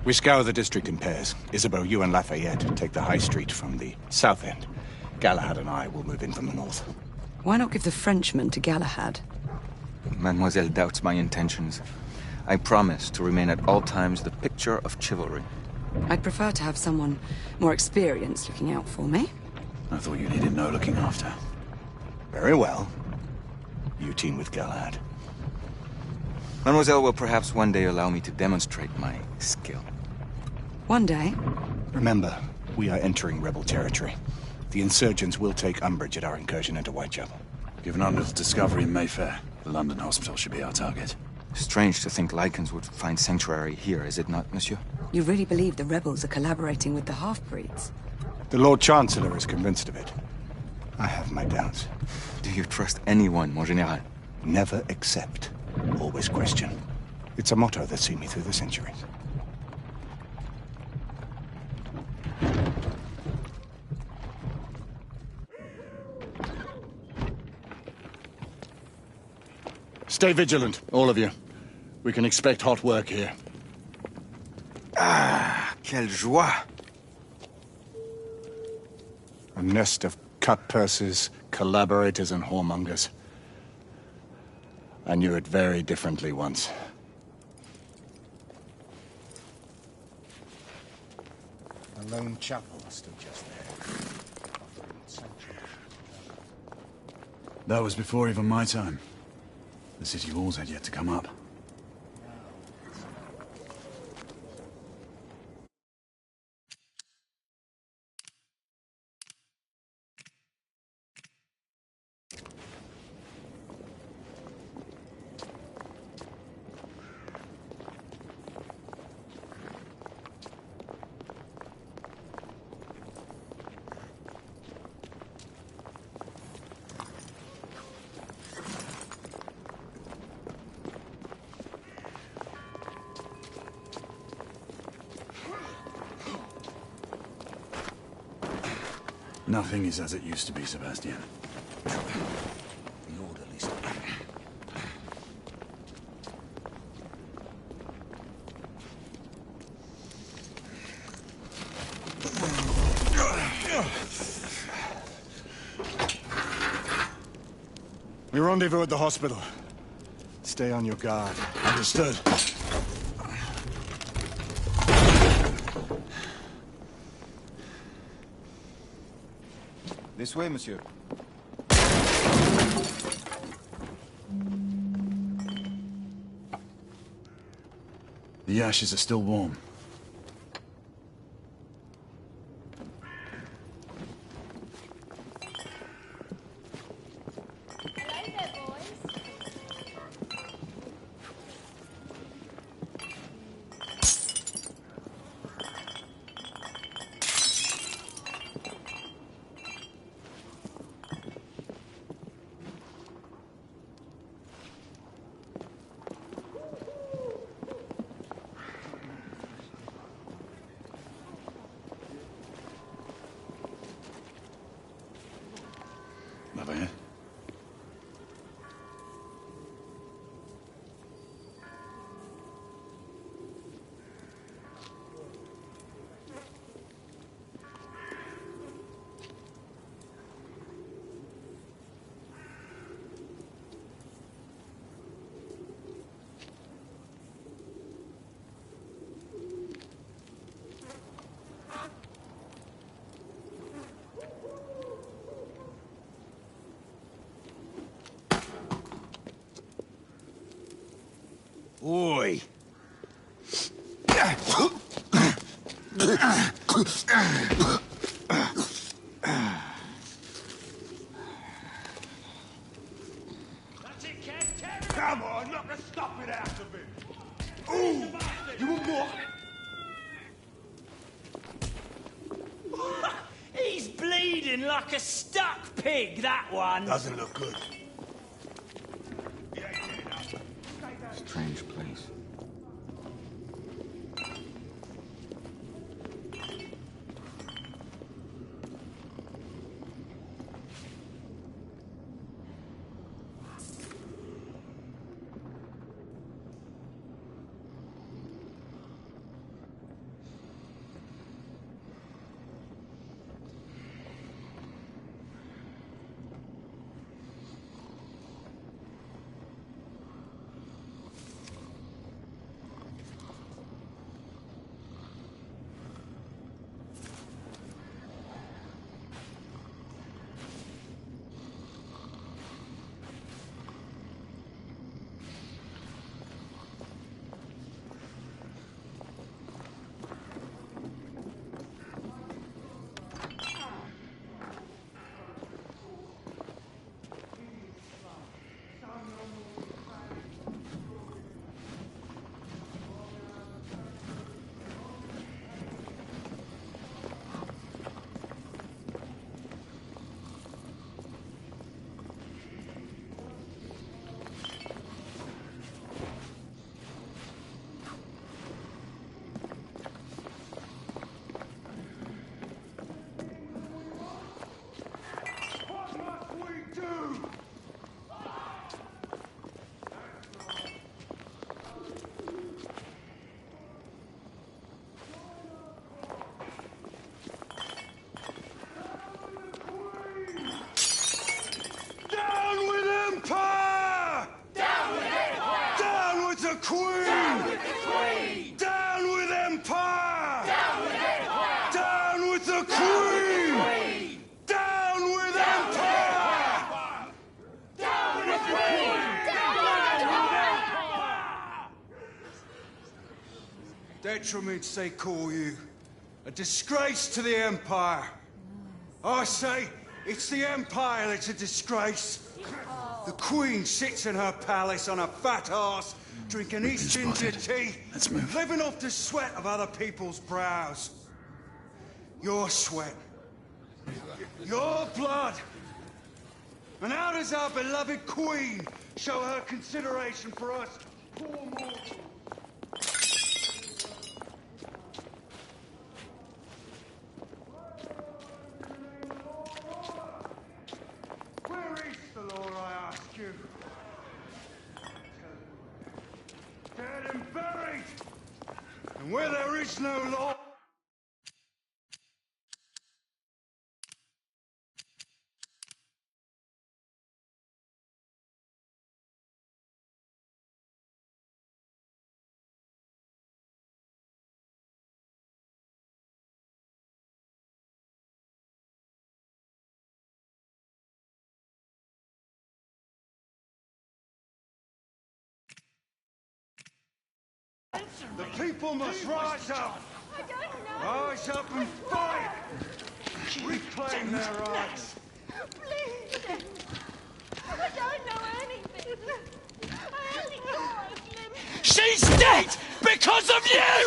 We scour the district in pairs. Isabeau, you and Lafayette take the high street from the south end. Galahad and I will move in from the north. Why not give the Frenchman to Galahad? Mademoiselle doubts my intentions. I promise to remain at all times the picture of chivalry. I'd prefer to have someone more experienced looking out for me. I thought you needed no looking after. Very well. You team with Galahad. Mademoiselle will perhaps one day allow me to demonstrate my skill. One day? Remember, we are entering rebel territory. The insurgents will take umbrage at our incursion into Whitechapel. Given our little discovery in Mayfair, the London hospital should be our target. Strange to think Lycans would find sanctuary here, is it not, monsieur? You really believe the rebels are collaborating with the half-breeds? The Lord Chancellor is convinced of it. I have my doubts. Do you trust anyone, mon général? Never accept. Always question. It's a motto that's seen me through the centuries. Stay vigilant, all of you. We can expect hot work here. Ah, quelle joie! A nest of cut-purses, collaborators, and whoremongers. I knew it very differently once. A lone chapel stood just there. That was before even my time. The city walls had yet to come up. Nothing is as it used to be, Sebastian. The orderly stuff. We rendezvous at the hospital. Stay on your guard. Understood. This way, monsieur. The ashes are still warm. Lafayette? Oi! Come on, knock the stuffing out of him! Ooh! You want more? He's bleeding like a stuck pig, that one. Doesn't look good. Strange place. detriments they call you. A disgrace to the Empire. I say, it's the Empire that's a disgrace. The Queen sits in her palace on a fat arse, drinking East India tea, Let's move. living off the sweat of other people's brows. Your sweat. Your blood. And how does our beloved Queen show her consideration for us poor mortals? Where is the law, I ask you? Dead and buried! And where there is no law... The people must rise up! Rise up and fight! Reclaim their rights! Please! I don't know anything! I only thought Slim... She's dead because of you!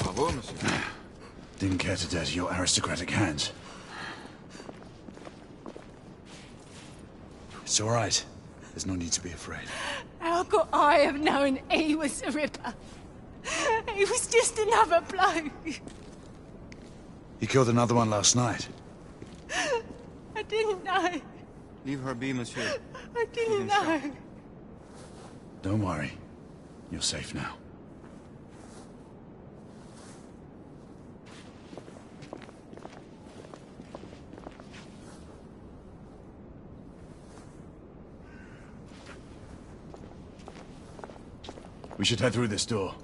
Bravo, monsieur. Didn't care to dirty your aristocratic hands. It's all right. There's no need to be afraid. How could I have known he was a ripper? He was just another bloke. You killed another one last night. I didn't know. Leave her be, monsieur. I didn't know. Don't worry. You're safe now. We should head through this door.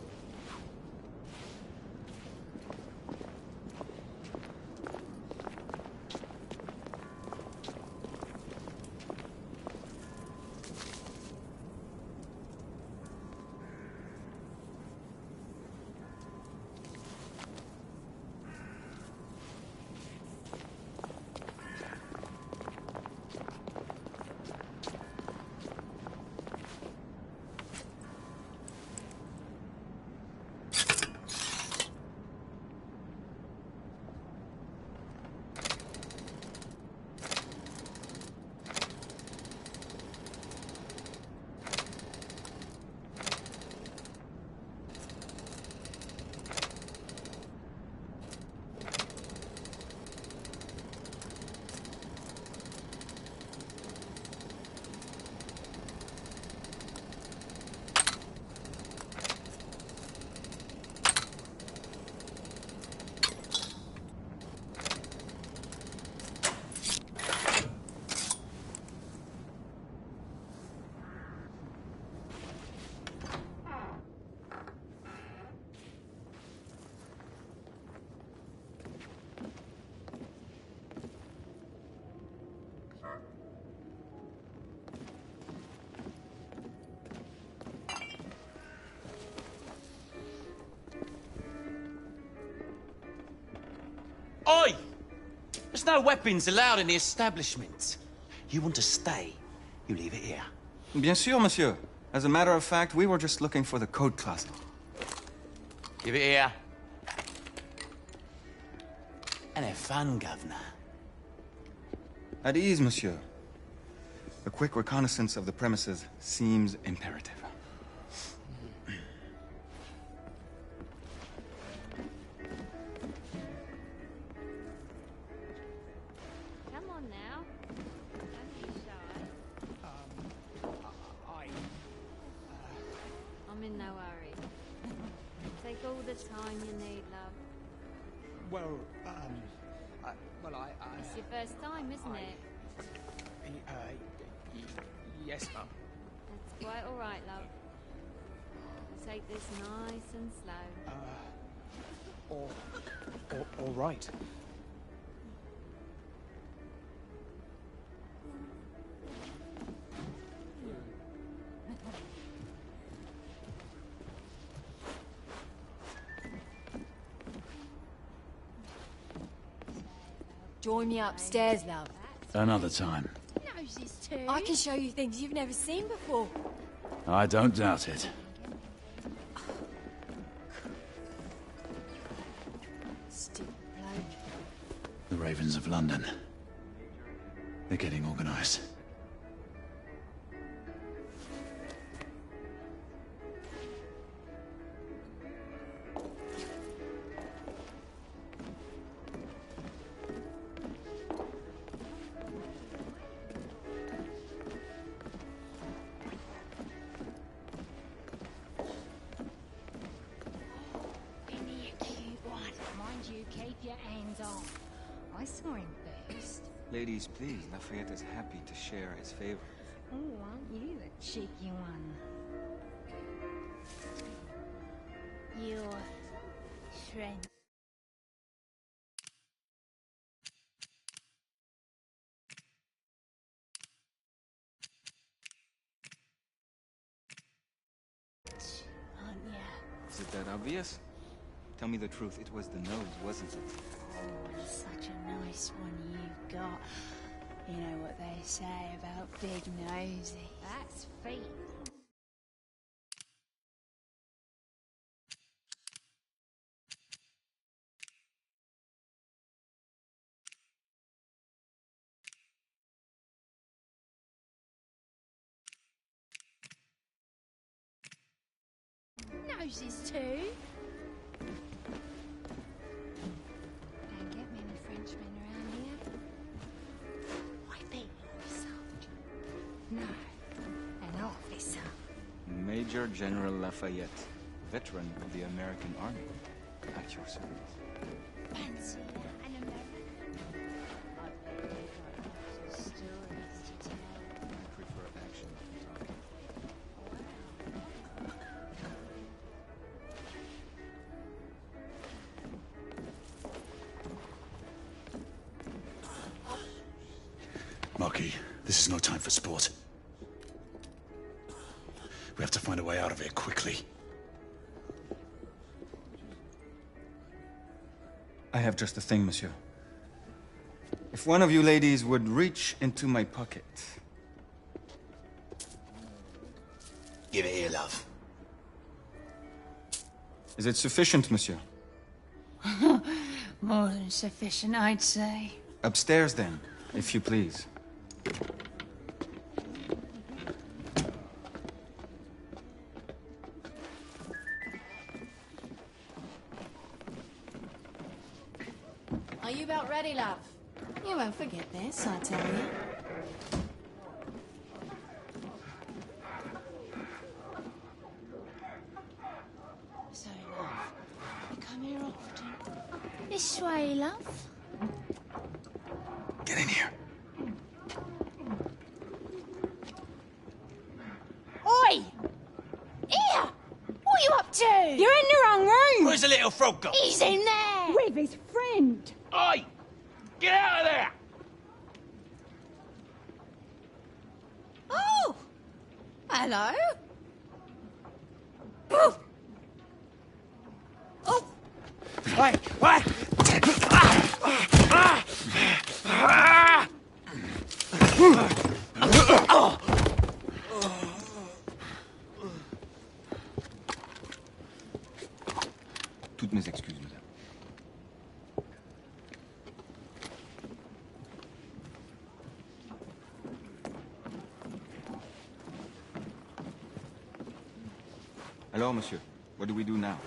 Oi! There's no weapons allowed in the establishment. You want to stay, you leave it here. Bien sûr, monsieur. As a matter of fact, we were just looking for the code closet. Give it here. And have fun, governor. At ease, monsieur. A quick reconnaissance of the premises seems imperative. Come on now. Don't be shy. I'm in no hurry. Take all the time you need, love. Well, It's your first time, isn't it? yes, Mum. That's quite all right, love. We'll take this nice and slow. Or All right. Join me upstairs, love. Another time. I can show you things you've never seen before. I don't doubt it. Stupid bloke. The Ravens of London. They're getting organized. I saw him first. Ladies, please, Lafayette is happy to share his favor. Oh, aren't you the cheeky one? Your friend. Aren't ya? Is it that obvious? Tell me the truth, it was the nose, wasn't it? Oh, such a nice one you've got. You know what they say about big nosy. That's feet. Noses too. Don't get many Frenchmen around here. I bet you're a soldier. No, an officer. Major General Lafayette, veteran of the American Army. At your service. Fancy an American? I bet you've got lots of stories to tell. I prefer action to talking. Marquis, this is no time for sport. We have to find a way out of here quickly. I have just the thing, monsieur. If one of you ladies would reach into my pocket. Give it here, love. Is it sufficient, monsieur? More than sufficient, I'd say. Upstairs, then, if you please. Are you about ready, love? You won't forget this, I tell you. So, love, you come here often? This way, love. Get in here. Oi! Here! What are you up to? You're in the wrong room! Where's the little frog gone? He's in there! With his friend! Oi! Get out of there! Oh! Hello? Oh! Oh! Wait! What? Toutes mes excuses, madame. Alors, monsieur, what do we do now?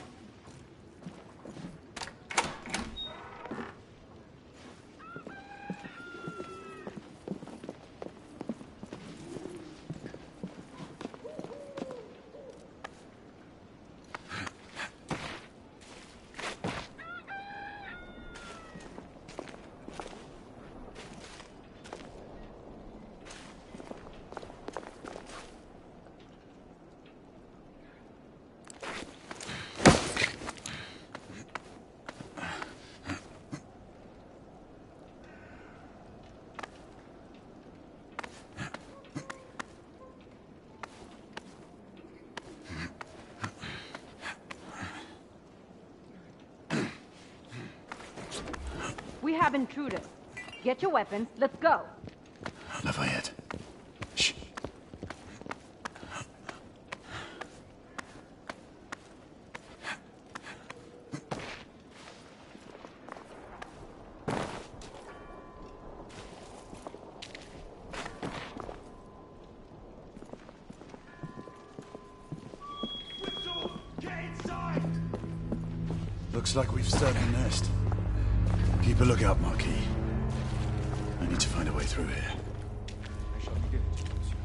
have intruders. Get your weapons, let's go. Lafayette. Shh. Looks like we've stirred the nest. Keep a lookout, Marquis. I need to find a way through here. I shall begin it, monsieur.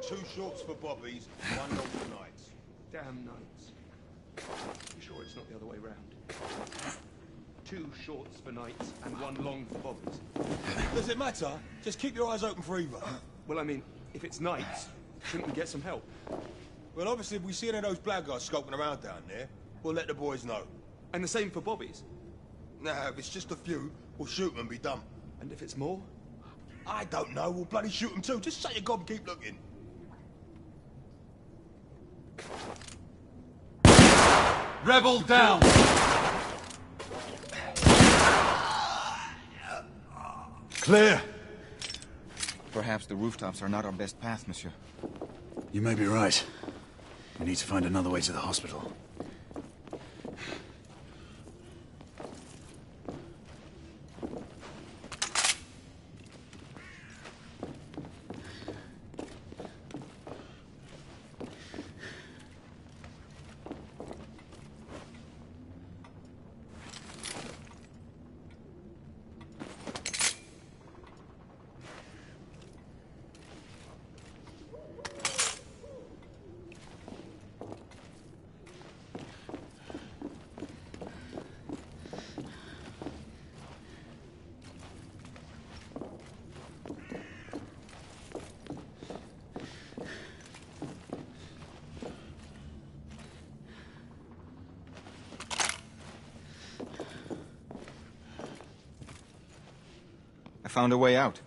Two shorts for bobbies, one long for nights. Damn nights. You sure it's not the other way round? 2 shorts for nights and 1 long for bobbies. Does it matter? Just keep your eyes open for either. Well, I mean, if it's nights, shouldn't we get some help? Well, obviously, if we see any of those blackguards skulking around down there, we'll let the boys know. And the same for bobbies? Now, if it's just a few, we'll shoot them and be done. And if it's more? I don't know, we'll bloody shoot them too. Just shut your gob and keep looking. Rebel down! Clear! Perhaps the rooftops are not our best path, monsieur. You may be right. We need to find another way to the hospital. I found a way out.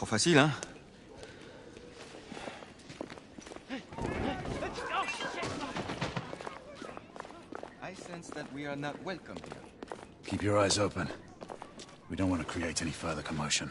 facile, hein? I sense that we are not welcome here. Keep your eyes open. We don't want to create any further commotion.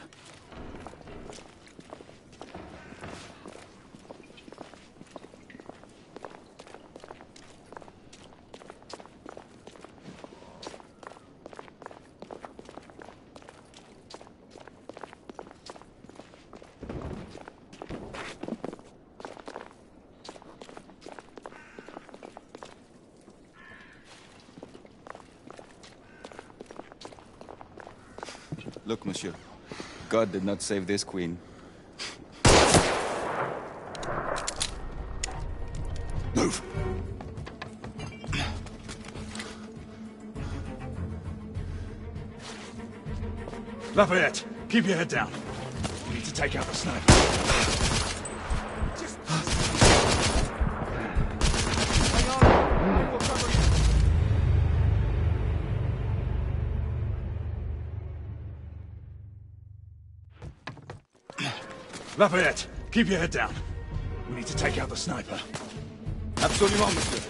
Look, monsieur. God did not save this queen. Move! Lafayette, keep your head down. We need to take out the sniper. Lafayette, keep your head down. We need to take out the sniper. Absolument, monsieur.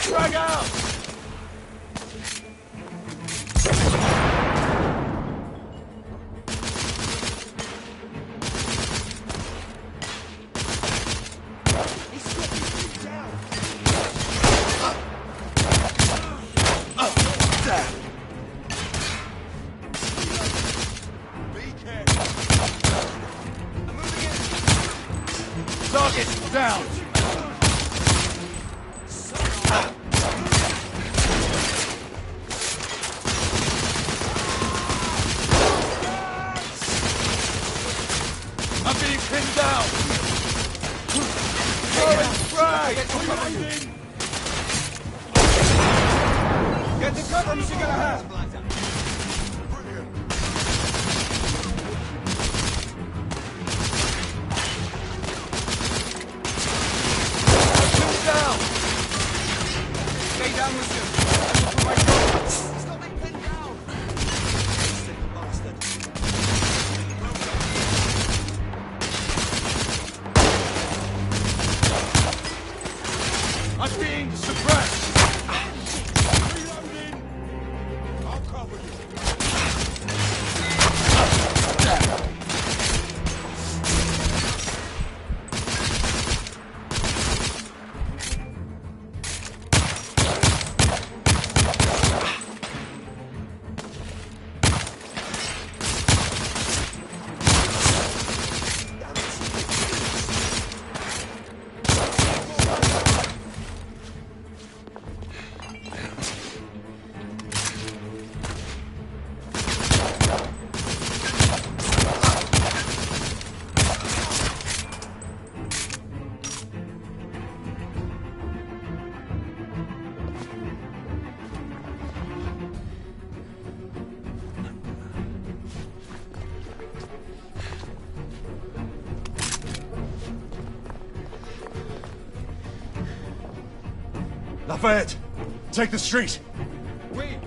Drag out! Target down! I'm being pinned down! Throwing frag! Reloading! Get the cover, Monsieur Galahad! Down! Stay down, monsieur. For my God. Stop being pinned down! Sick bastard. I'm being suppressed! Reloading! I'll cover you. Lafayette, take the street. Oui.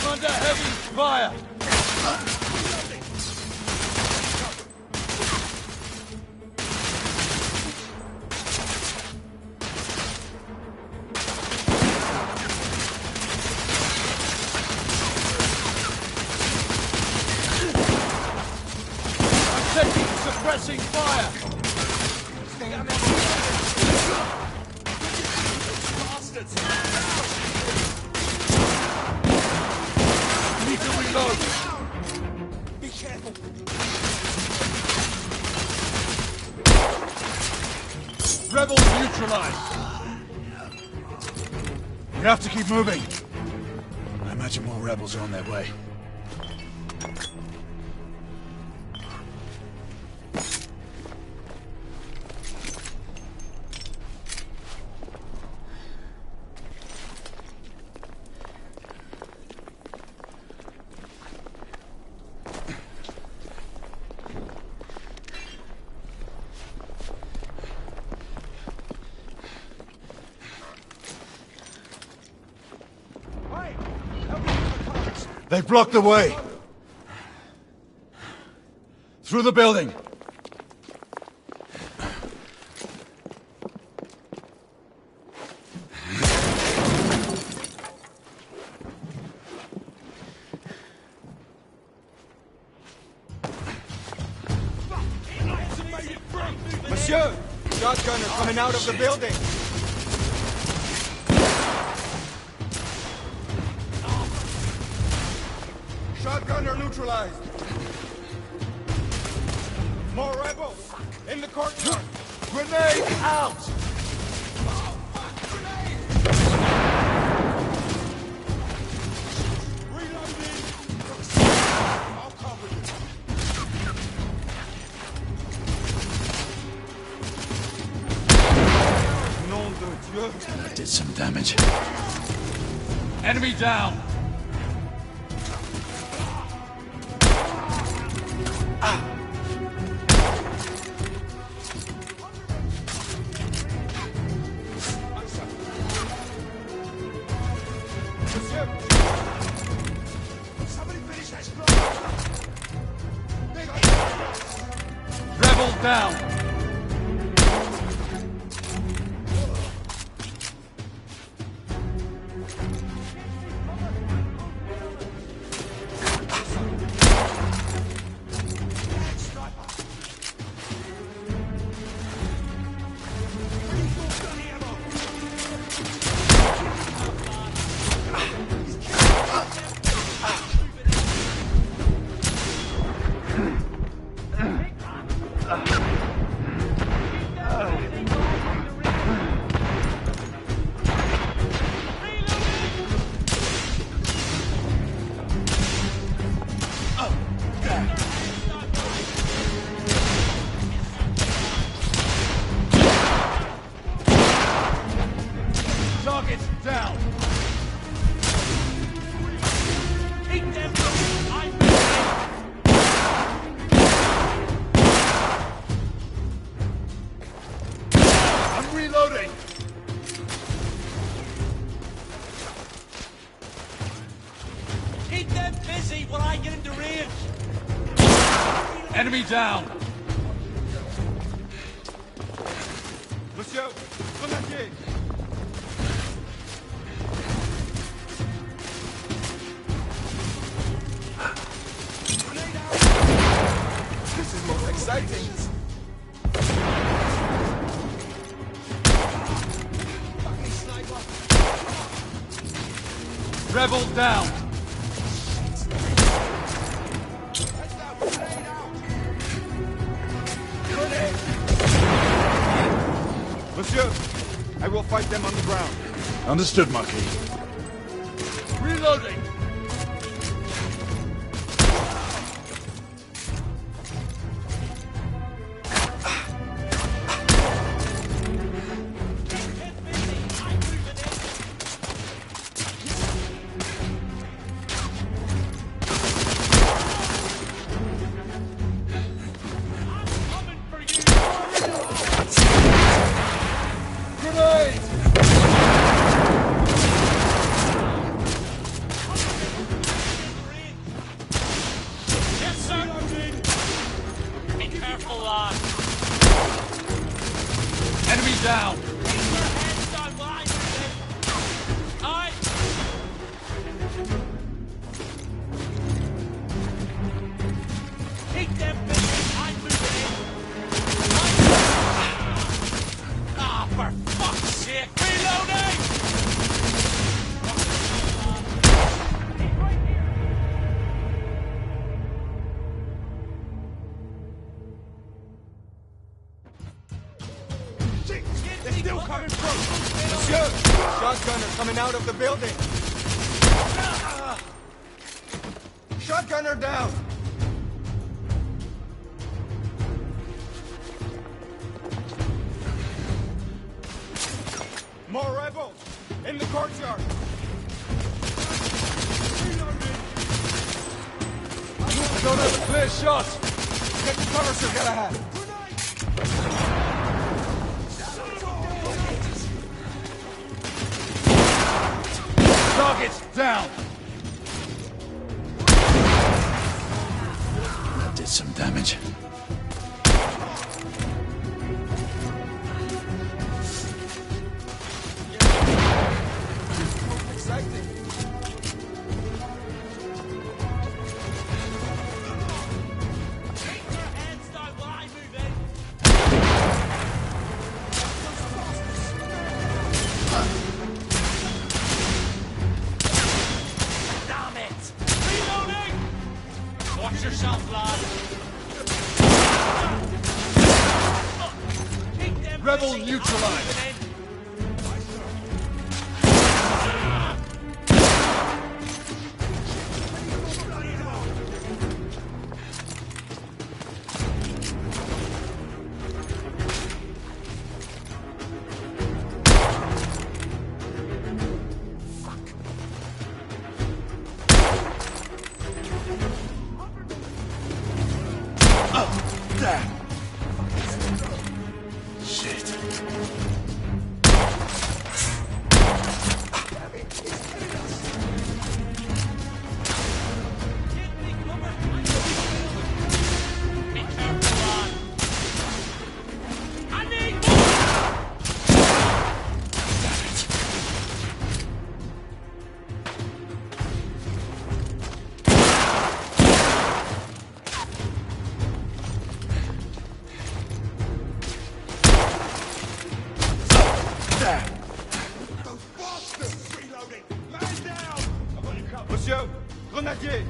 Under heavy fire! I'm taking suppressing fire! Bastards! Reload! Be careful. Rebels neutralized! We have to keep moving. I imagine more rebels are on their way. They've blocked the way! Through the building! Monsieur! Shotgunner coming out of the building! Shotgunner neutralized! More rebels! In the courtyard! Grenade out! Reloading! I'll cover you! Nom de Dieu! That did some damage. Enemy down! Somebody finish that scroll! Rebel down! Targets down! Eat them! I'm reloading! Keep them busy while I get into range. Enemy down! Monsieur! Grenadier! This is most exciting! Rebel down! Monsieur, I will fight them on the ground. Understood, Marquis. Reloading! Enemy down! Keep them busy. I'm moving in. Ah, for fuck's sake! Reloading! 1 Shotgunner coming out of the building! Shotgunner down! More rebels! In the courtyard! I don't have a clear shot! Get the cover, Sir Galahad! Target down! That did some damage. Watch yourself, lad. Rebel neutralized. Shit. Monsieur, grenadier!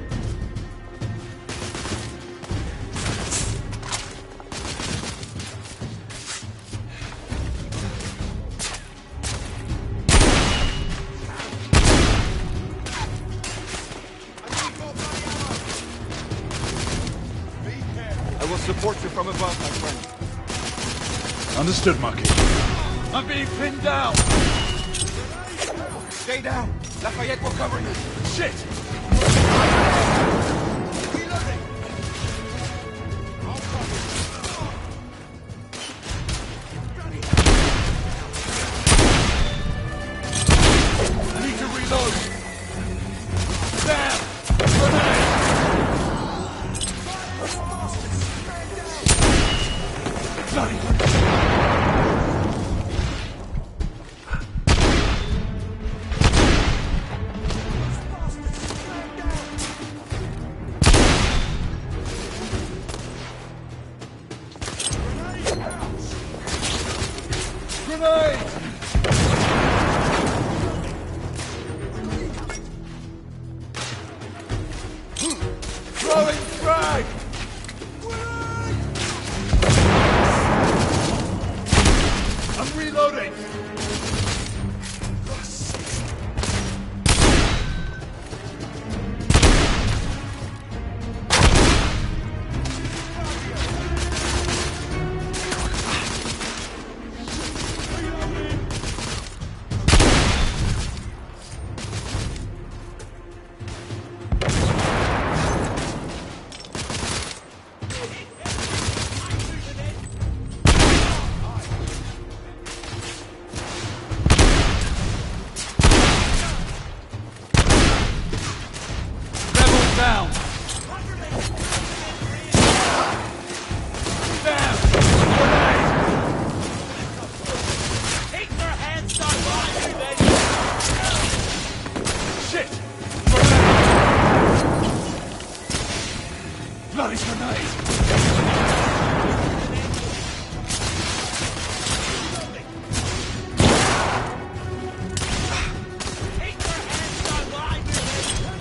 I will support you from above, my friend. Understood, Marquis. I'm being pinned down! Stay down! Lafayette will cover you! Shit! I need to reload! Damn! Grenade! Bloody! Grenade! Throwing frag! I'm reloading! Down! Damn! Grenade! Keep their hands down while I move in. Shit! Grenade! Bloody grenade! Keep their hands down while I move in.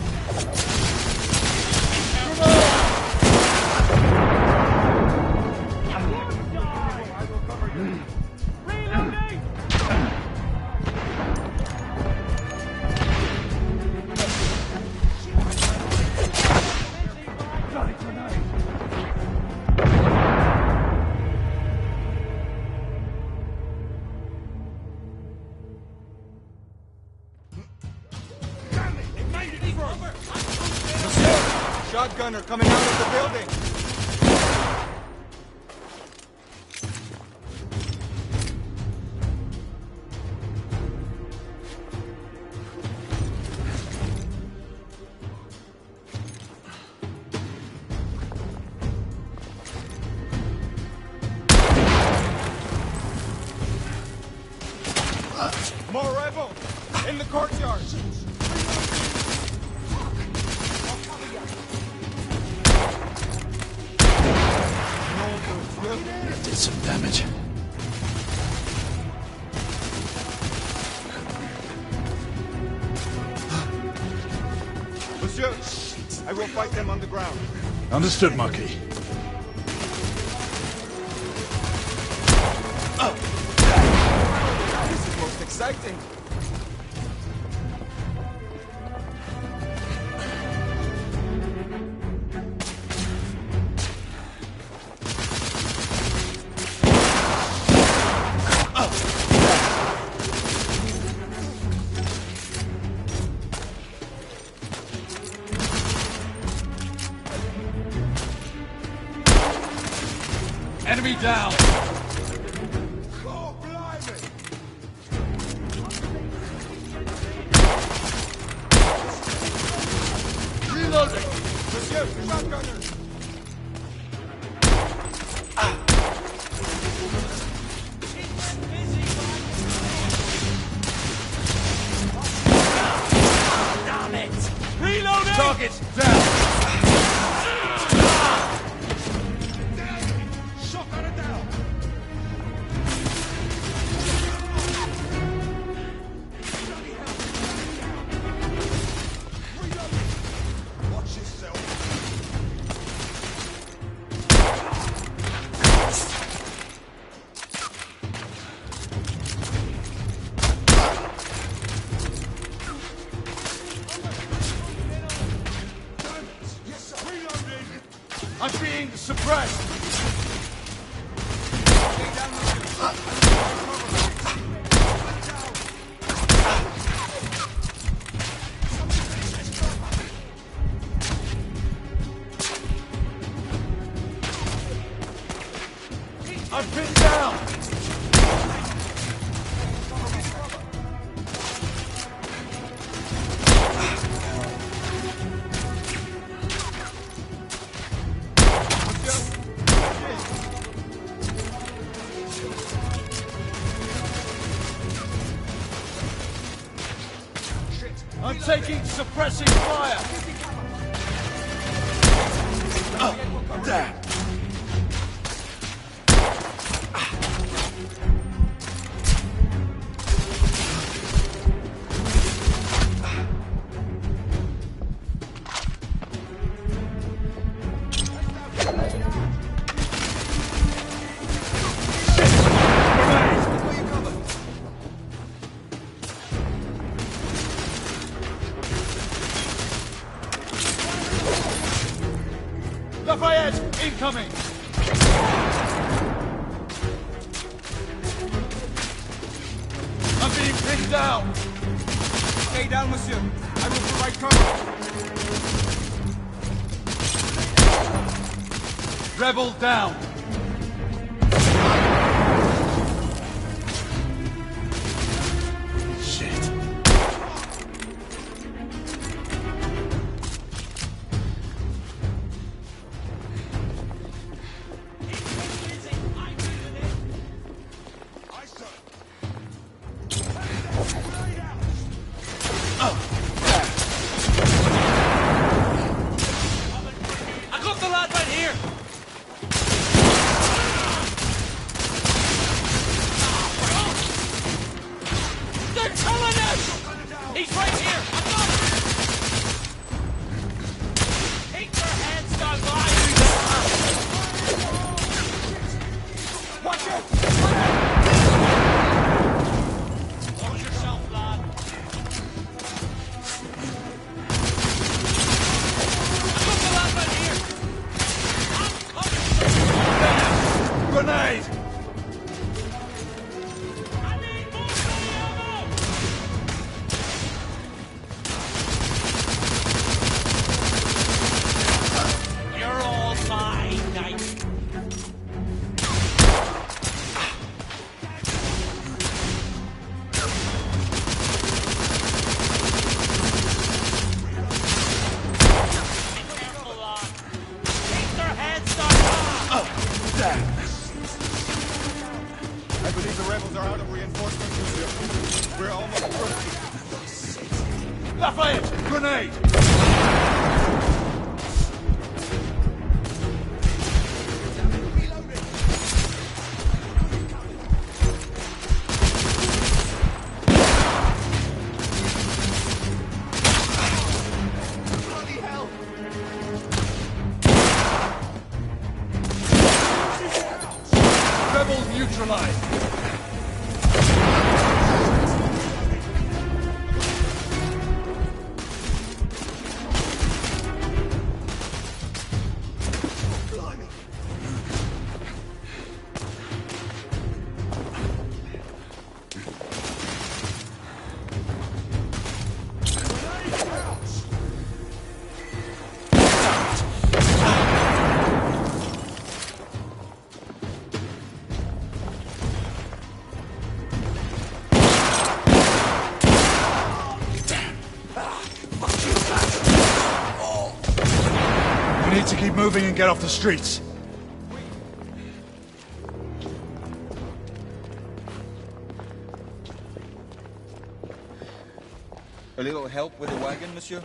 Shotgunner coming out of the building! More rebels! In the courtyard! Did some damage. Monsieur, I will fight them on the ground. Understood, Marquis. This is most exciting. Enemy down! Oh, blimey! Reloading! Monsieur, shotgunner! Damn it! Reloading! Target down! Shotgunner down! Watch yourself! Yes, sir. Reloading! I'm being suppressed! Stay down, monsieur. I'm pinned down! I'm taking suppressing fire! Damn! Lafayette, incoming! I'm being pinned down! Stay down, monsieur. I will provide cover. Rebel down! Shit. Aye, sir. I got the lad right here! Lafayette! Grenade! Rebels neutralized! We need to keep moving and get off the streets. A little help with the wagon, monsieur?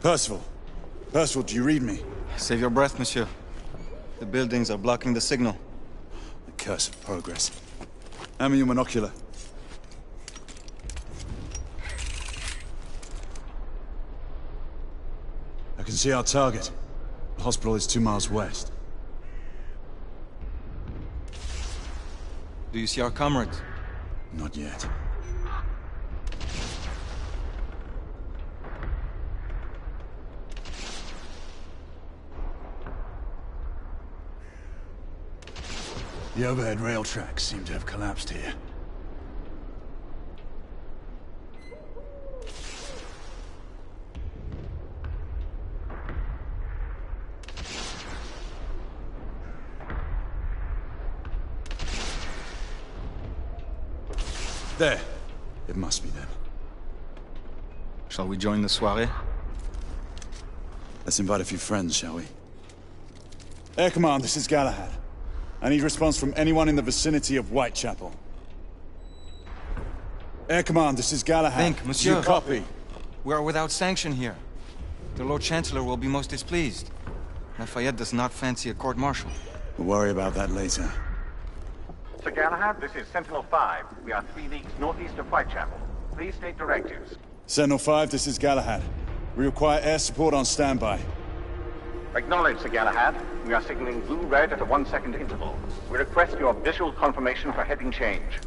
Percival. Percival, do you read me? Save your breath, monsieur. The buildings are blocking the signal. The curse of progress. Hand me your monocular. I can see our target. The hospital is 2 miles west. Do you see our comrades? Not yet. The overhead rail tracks seem to have collapsed here. There. It must be them. Shall we join the soirée? Let's invite a few friends, shall we? Air Command, this is Galahad. I need response from anyone in the vicinity of Whitechapel. Air Command, this is Galahad. Think, monsieur. You copy? We are without sanction here. The Lord Chancellor will be most displeased. Lafayette does not fancy a court-martial. We'll worry about that later. Sir Galahad, this is Sentinel-5. We are 3 leagues northeast of Whitechapel. Please state directives. Sentinel-5, this is Galahad. We require air support on standby. Acknowledged, Sir Galahad. We are signaling blue-red at a 1-second interval. We request your visual confirmation for heading change.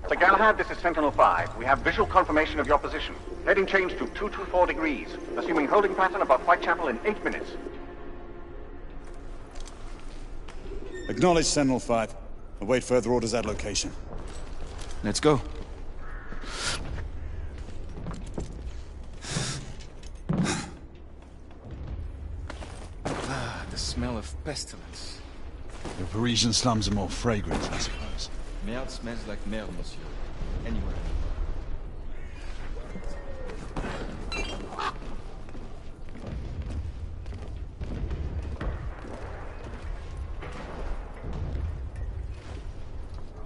Sir Galahad, this is Sentinel-5. We have visual confirmation of your position. Heading change to 224 degrees. Assuming holding pattern above Whitechapel in 8 minutes. Acknowledge Sentinel-5. Await further orders at location. Let's go. The smell of pestilence. The Parisian slums are more fragrant, I suppose. Merde smells like merde, monsieur. Anywhere.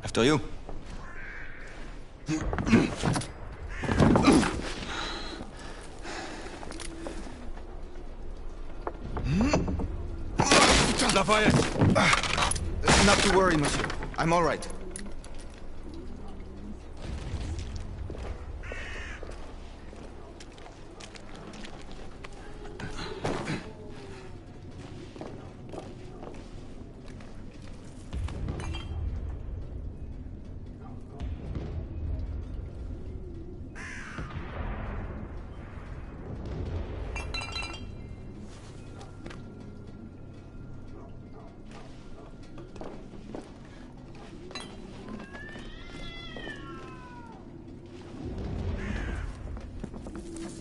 After you. Lafayette! Not to worry, monsieur. I'm all right.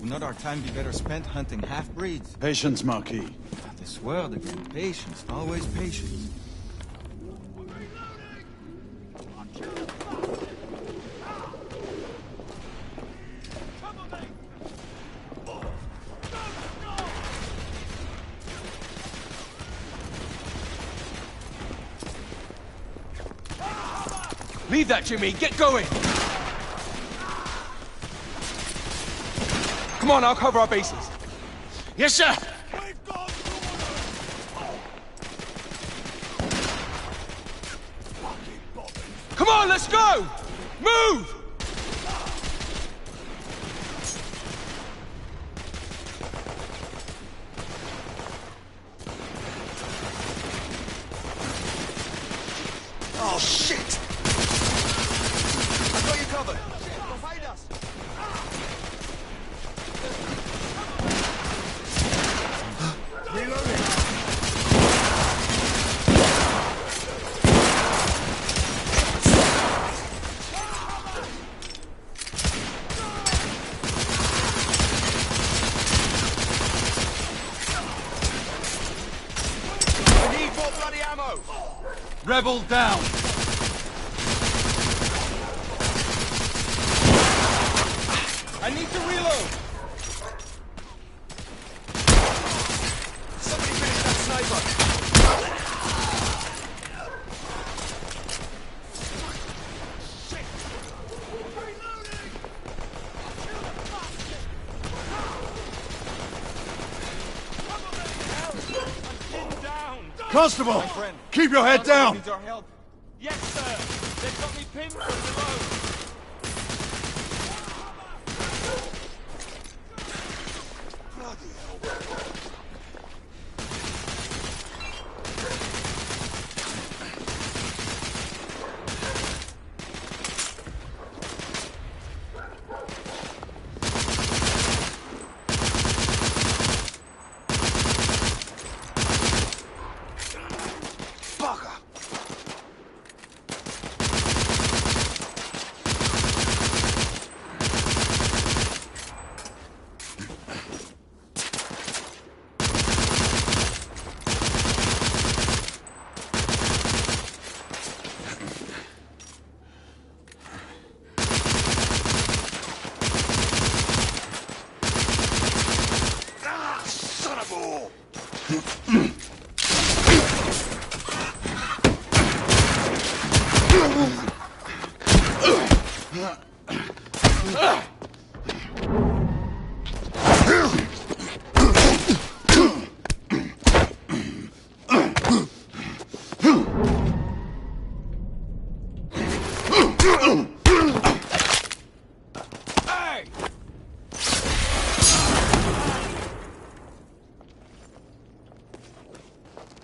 Would not our time be better spent hunting half-breeds? Patience, Marquis. This word again. Patience. Always patience. Leave that, Jimmy! Get going! Come on, I'll cover our bases. Yes, sir! Come on, let's go! Move! Oh, shit! I've got you covered. Behind us! Reloading! I need more bloody ammo! Rebel down! I need to reload! Somebody finish that sniper! Constable! Keep your head down! Needs our help. Yes, sir! They've got me pinned from below!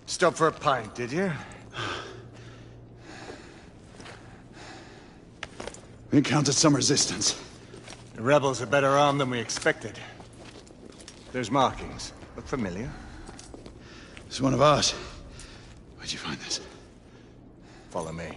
Stop for a pint, did you? We encountered some resistance. The rebels are better armed than we expected. There's markings. Look familiar. It's one of ours. Where'd you find this? Follow me.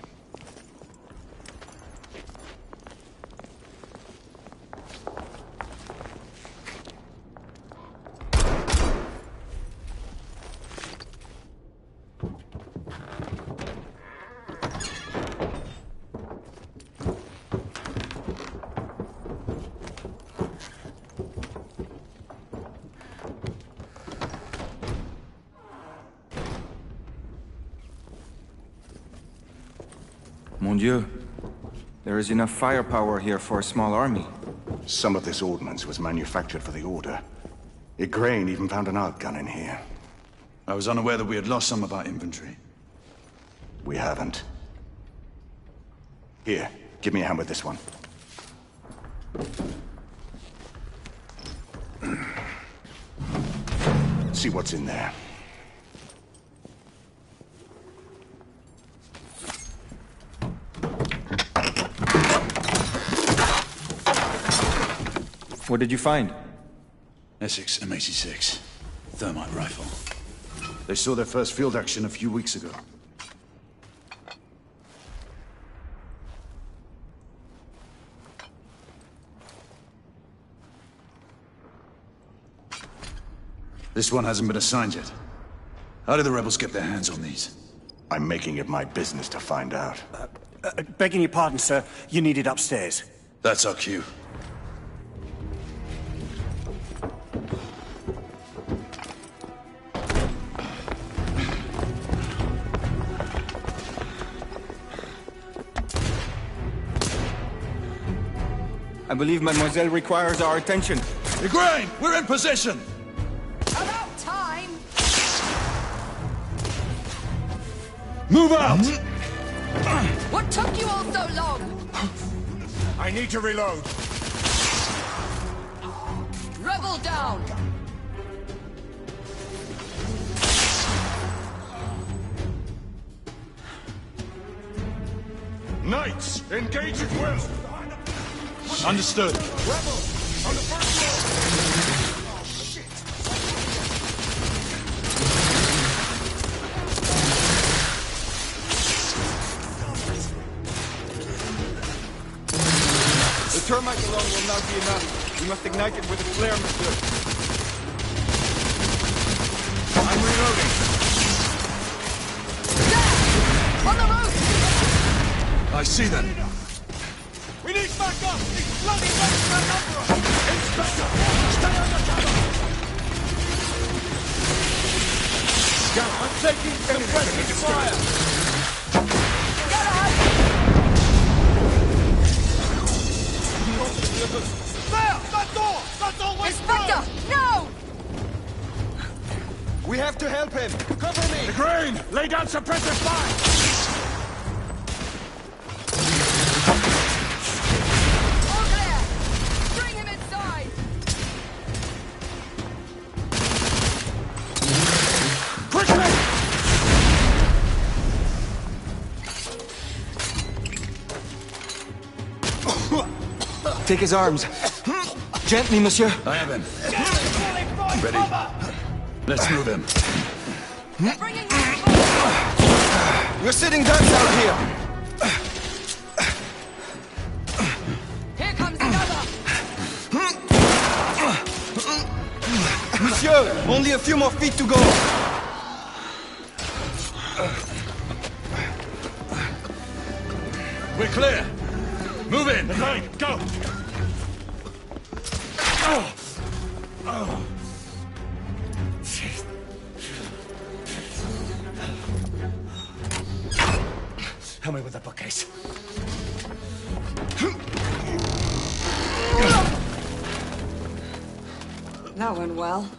Mon Dieu. There is enough firepower here for a small army. Some of this ordnance was manufactured for the Order. Igraine even found an art gun in here. I was unaware that we had lost some of our inventory. We haven't. Here, give me a hand with this one. See what's in there. What did you find? Essex M86. Thermite rifle. They saw their first field action a few weeks ago. This one hasn't been assigned yet. How did the rebels get their hands on these? I'm making it my business to find out. Begging your pardon, sir. You need it upstairs. That's our cue. I believe Mademoiselle requires our attention. Igraine, we're in position! About time! Move out! What took you all so long? I need to reload. Rebel down! Knights, engage at will! Understood. Rebels, on the first floor! Oh, shit! The termite alone will not be enough. We must ignite it with a flare, monsieur. I'm reloading. There! On the roof! I see them. We need backup! These bloody guns are number us! Inspector! Stay on the cover! I'm taking suppressive fire! There! That door! That always Inspector! No! We have to help him. Cover me. Igraine! Lay down suppressive fire! Take his arms. Gently, monsieur. I have him. Ready. Let's move him. We're sitting ducks out here. Here comes another! Monsieur, only a few more feet to go. We're clear. Move in. Igraine, go! coming with a bookcase. That went well.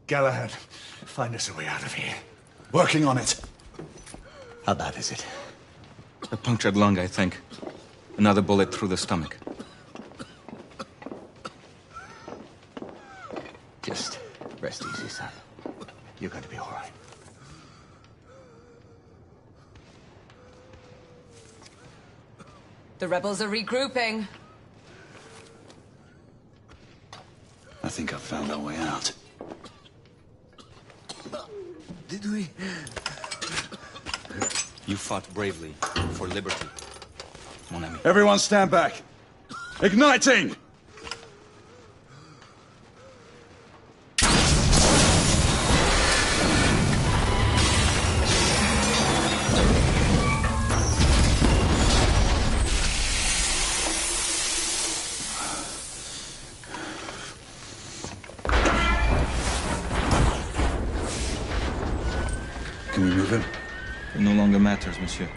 Galahad, find us a way out of here. Working on it. How bad is it? A punctured lung, I think. Another bullet through the stomach. Just rest easy, son. You're going to be all right. The rebels are regrouping. I think I've found our way out. Did we? You fought bravely for liberty, mon ami. Everyone stand back. Igniting! Can we move him? It no longer matters, monsieur.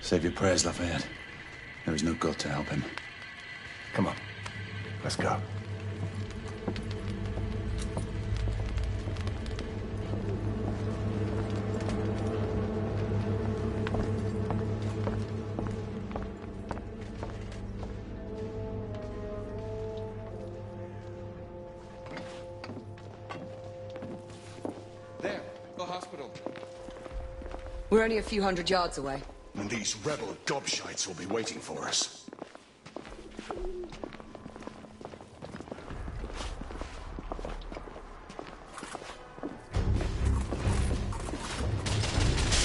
Save your prayers, Lafayette. There is no God to help him. Come on. Let's go. There, the hospital. We're only a few hundred yards away. And these rebel gobshites will be waiting for us.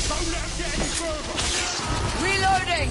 Don't let them get any further! Reloading!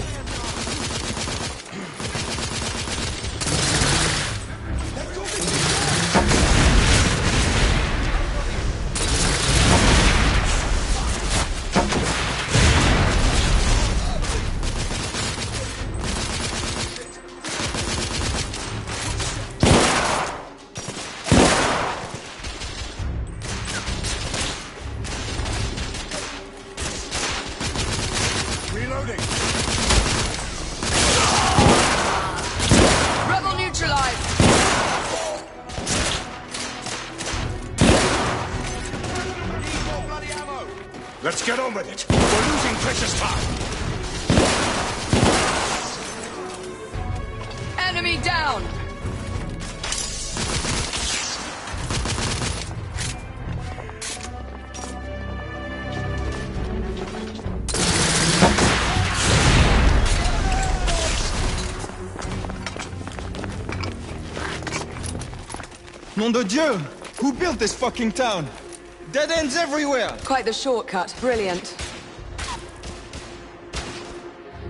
Reloading! Rebel neutralized! Let's get on with it! We're losing precious time! Enemy down! Nom de Dieu! Who built this fucking town? Dead ends everywhere! Quite the shortcut. Brilliant.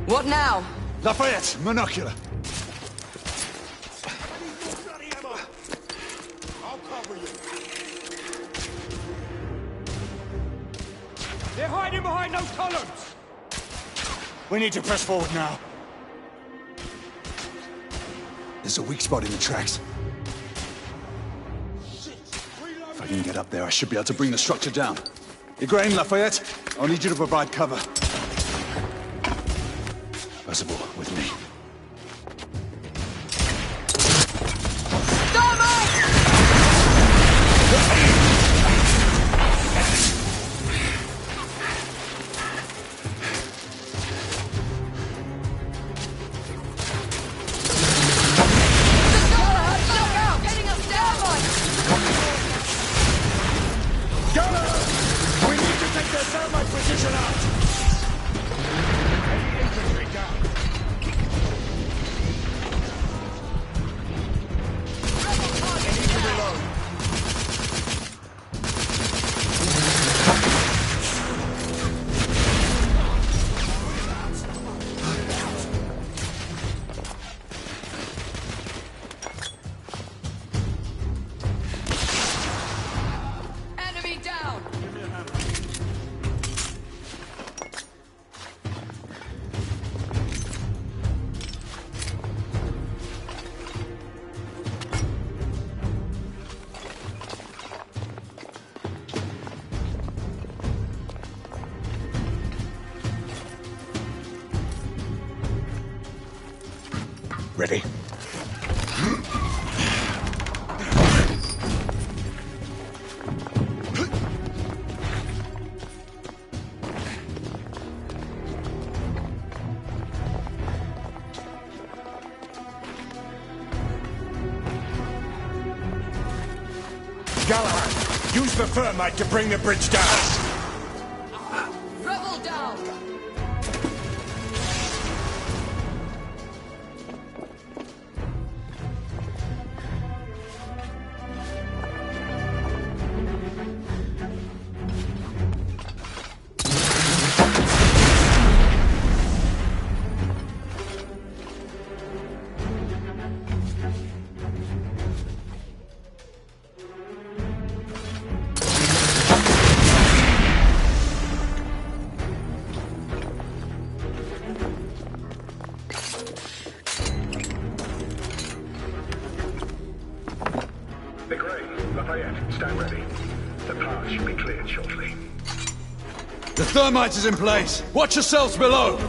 What now? Lafayette, monocular. I'll cover you. They're hiding behind those columns! We need to press forward now. There's a weak spot in the tracks. If I can get up there, I should be able to bring the structure down. Igraine, Lafayette, I'll need you to provide cover. First of all, with me. We need to take their thermite position out! Infantry down! They need to reload. Ready? Galahad, use the thermite to bring the bridge down. Rebel down! Stand ready. The path should be cleared shortly. The thermite is in place. Watch yourselves below.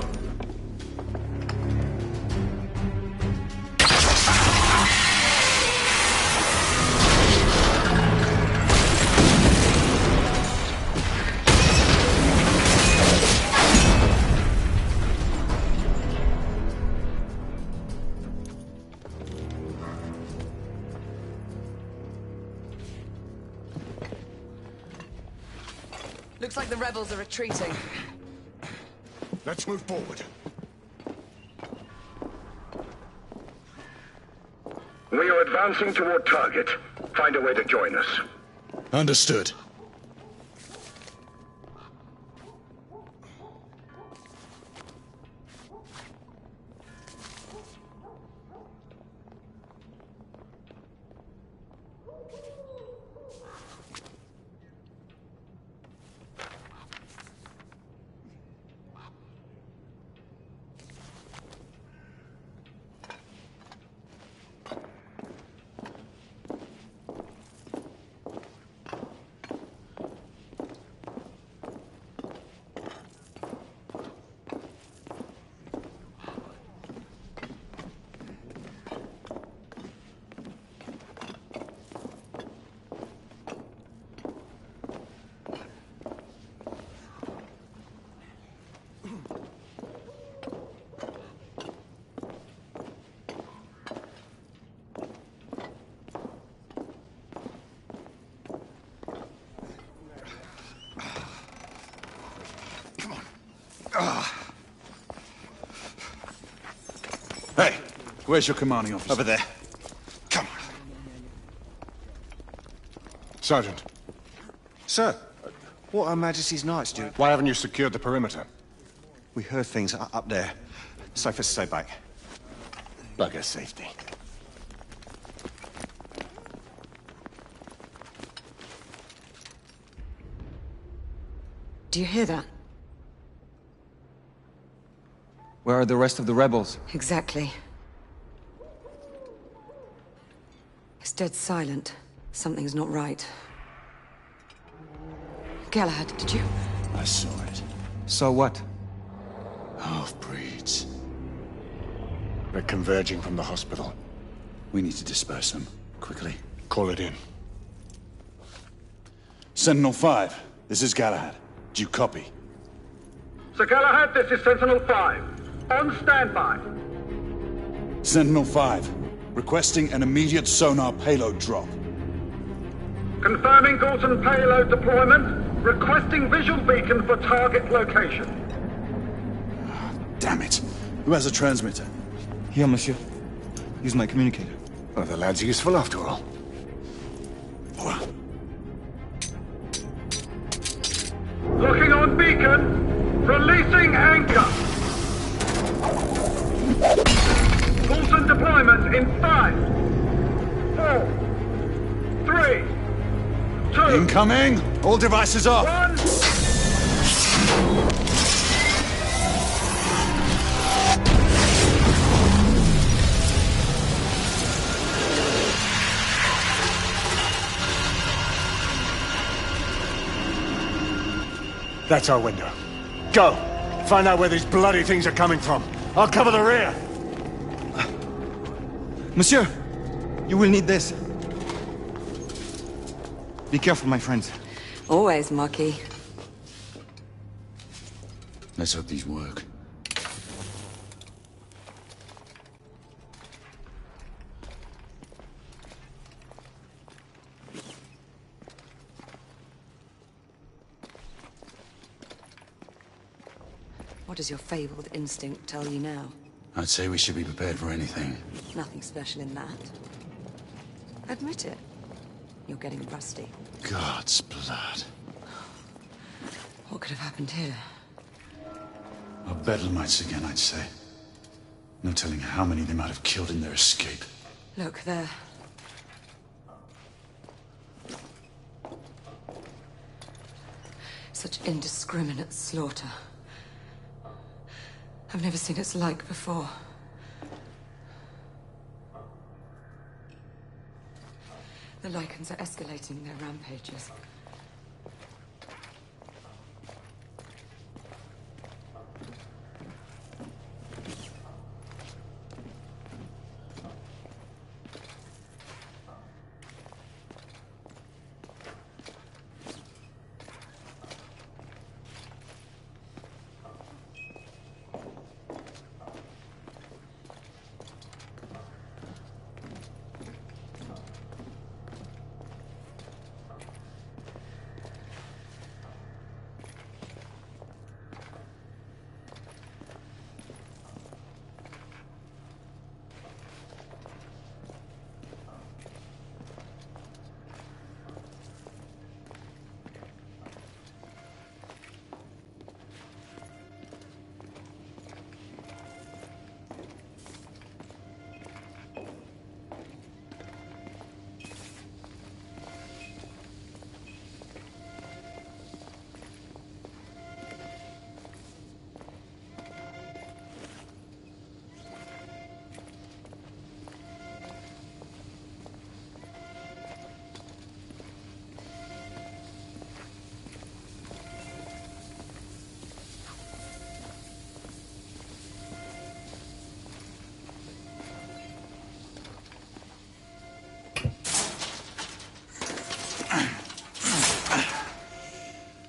Looks like the rebels are retreating. Let's move forward. We are advancing toward target. Find a way to join us. Understood. Hey, where's your commanding officer? Over there. Come on. Sergeant. Sir, what Her Majesty's Knights do? Why haven't you secured the perimeter? We heard things up there. Safer to stay back. Bugger safety. Do you hear that? Where are the rest of the rebels? Exactly. It's dead silent. Something's not right. Galahad, did you? I saw it. So what? Half-breeds. They're converging from the hospital. We need to disperse them. Quickly. Call it in. Sentinel-5, this is Galahad. Do you copy? Sir Galahad, this is Sentinel-5. On standby. Sentinel-5, requesting an immediate sonar payload drop. Confirming Gorton payload deployment. Requesting visual beacon for target location. Damn it. Who has a transmitter? Here, monsieur. Use my communicator. Well, the lad's useful after all. Locking on beacon. Releasing anchor. Gorton deployment in 5, 4, 3, 2... Incoming! All devices off! 1... That's our window. Go! Find out where these bloody things are coming from. I'll cover the rear! Monsieur! You will need this. Be careful, my friends. Always, Marquis. Let's hope these work. What does your fabled instinct tell you now? I'd say we should be prepared for anything. Nothing special in that. Admit it. You're getting rusty. God's blood. What could have happened here? Our Bedlamites again, I'd say. No telling how many they might have killed in their escape. Look, there. Such indiscriminate slaughter. I've never seen its like before. The Lycans are escalating their rampages.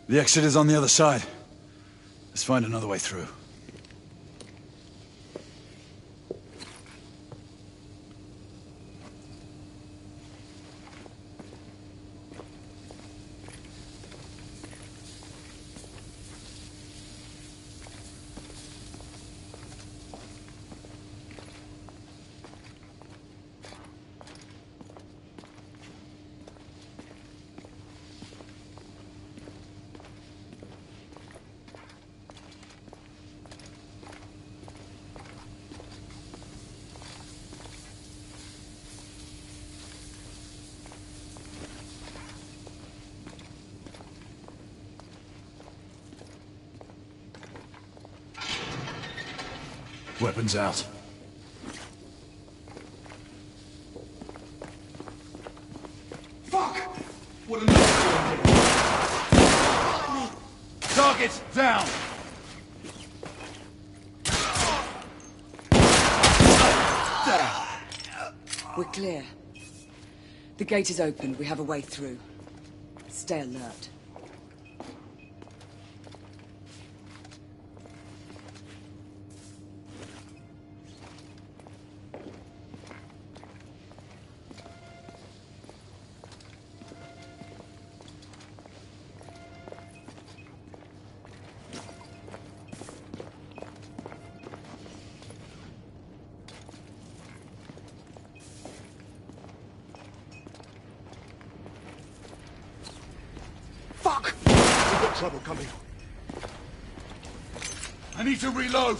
The exit is on the other side. Let's find another way through. Weapons out. Fuck! What another Target down! We're clear. The gate is open. We have a way through. Stay alert. Fuck! We've got trouble coming. I need to reload!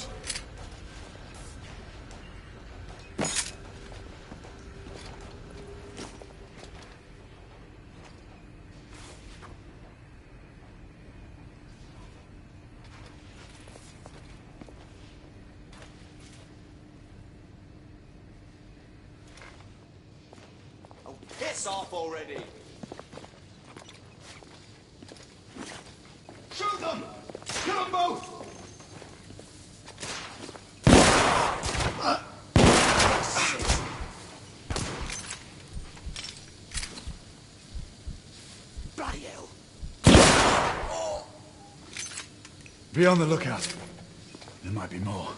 Oh, piss off already! Shoot them! Kill them both! Be on the lookout. There might be more.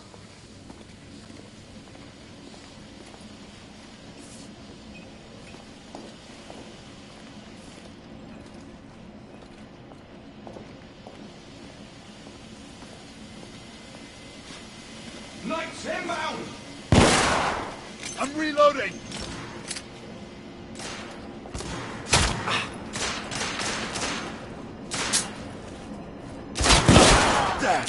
Knights inbound! I'm reloading! There!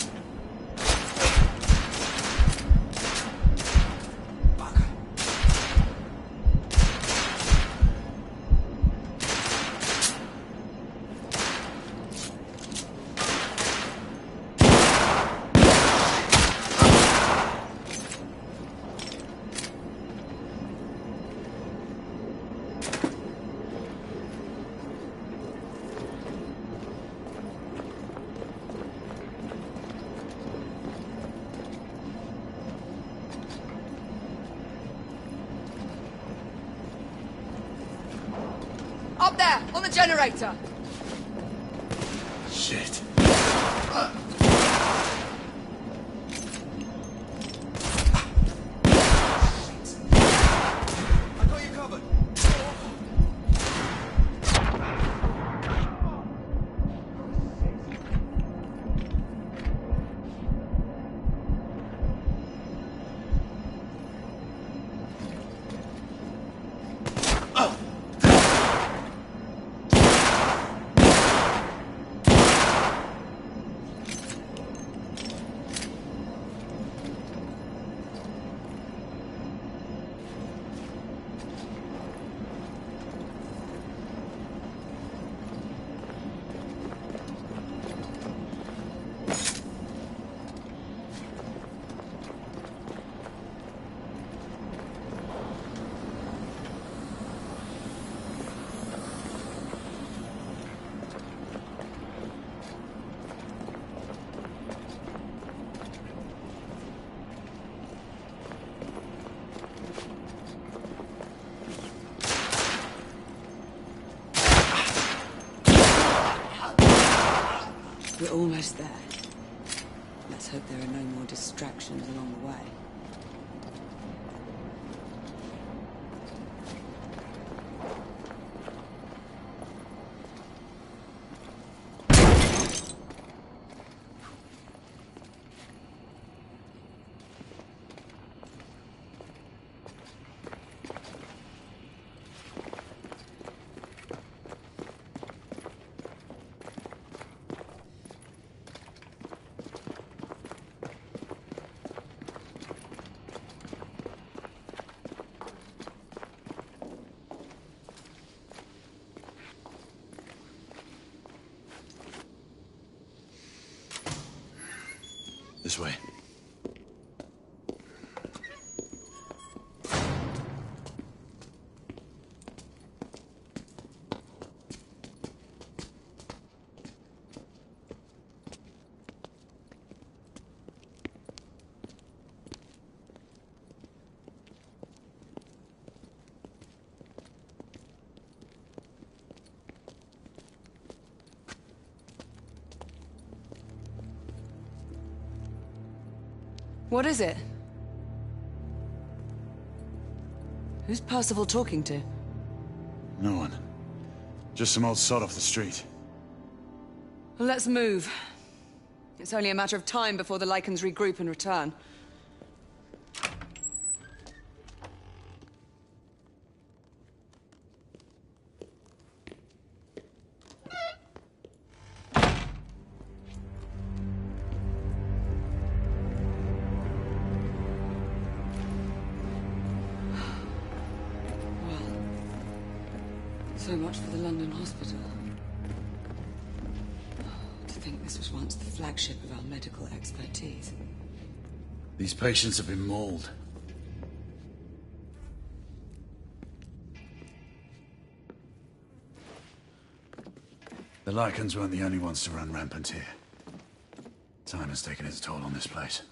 Up there, on the generator! Shit. I got you covered. We're almost there. Let's hope there are no more distractions along the way. This way. What is it? Who's Percival talking to? No one. Just some old sod off the street. Well, let's move. It's only a matter of time before the Lycans regroup and return. So much for the London hospital. To think this was once the flagship of our medical expertise. These patients have been mauled. The Lycans weren't the only ones to run rampant here. Time has taken its toll on this place.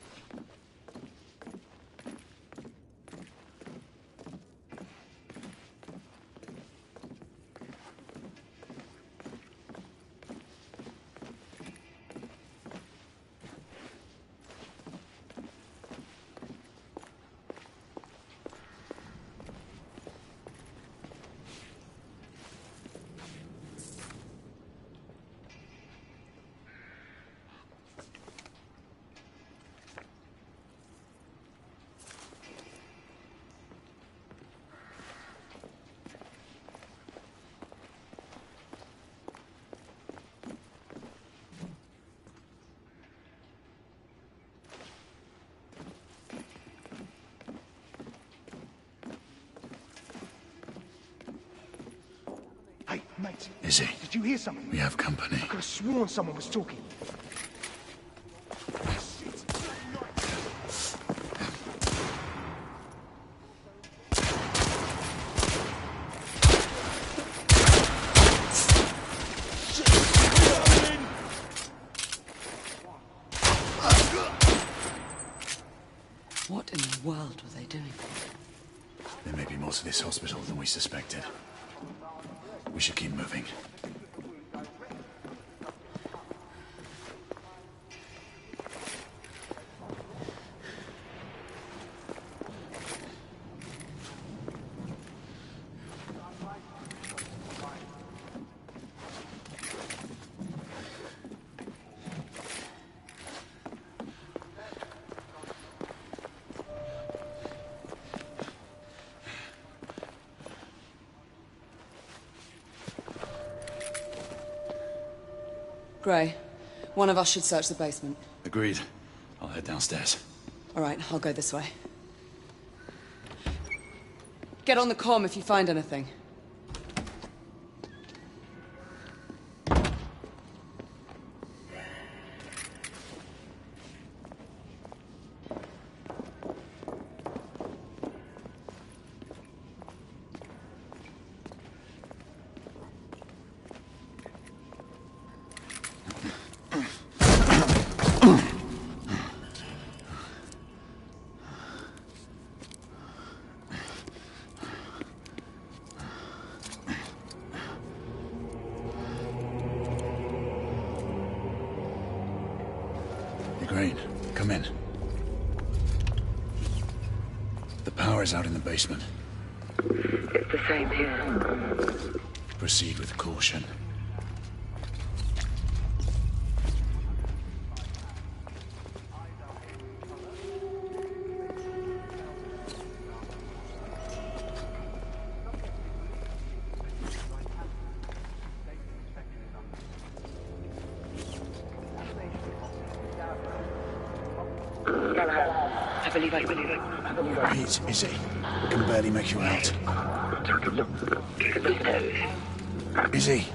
Mate, Izzy, did you hear something? we have company. I could have sworn someone was talking. What in the world were they doing? There may be more to this hospital than we suspected. We should keep moving. Gray, one of us should search the basement. Agreed. I'll head downstairs. All right, I'll go this way. Get on the comm if you find anything. Green, come in. The power is out in the basement. It's the same here. Proceed with caution. Pete, Izzy, I can barely make you out. Izzy.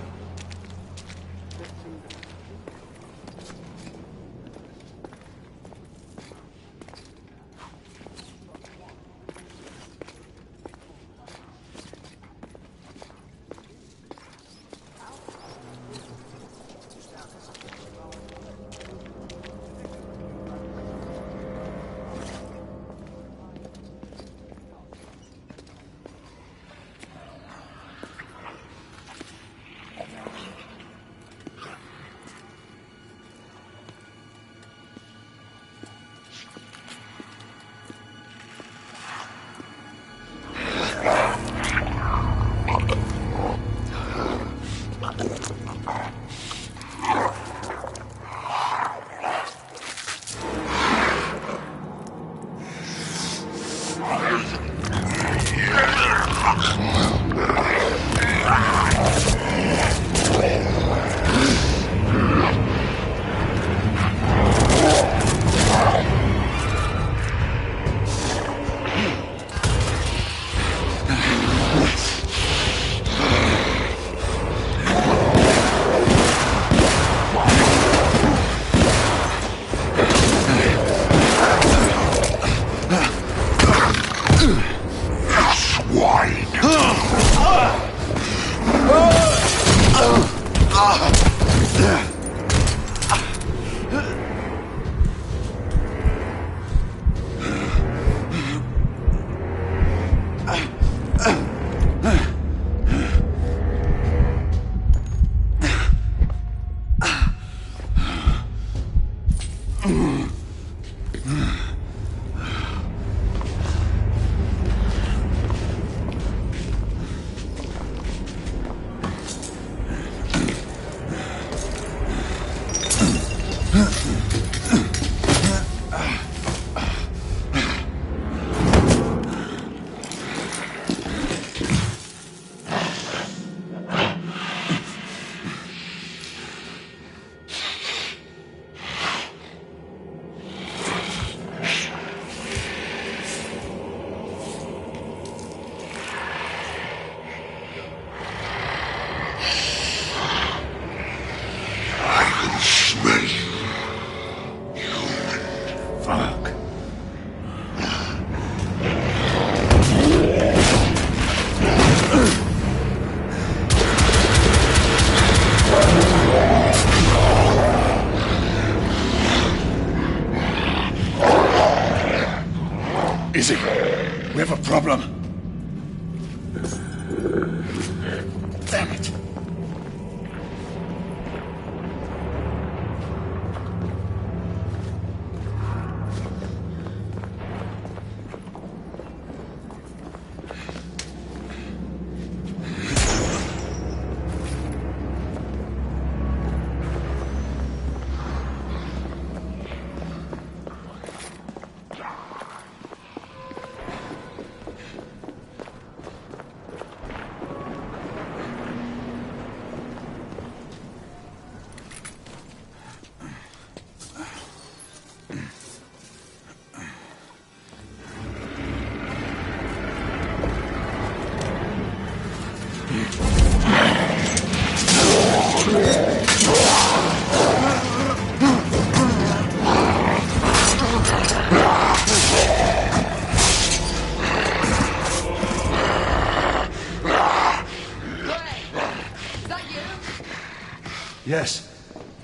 Yes,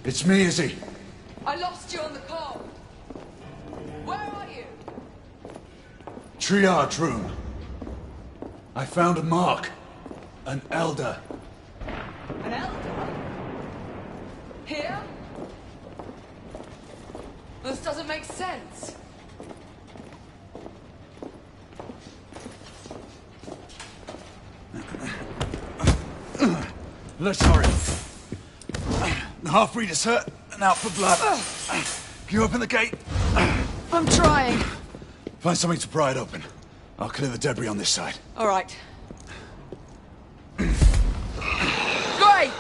it's me, Izzy. I lost you on the call. Where are you? Triage room. I found a mark. An elder. An elder? Here? This doesn't make sense. Let's hurry. The half-breed is hurt and out for blood. Can you open the gate? I'm trying. Find something to pry it open. I'll clear the debris on this side. All right. Great!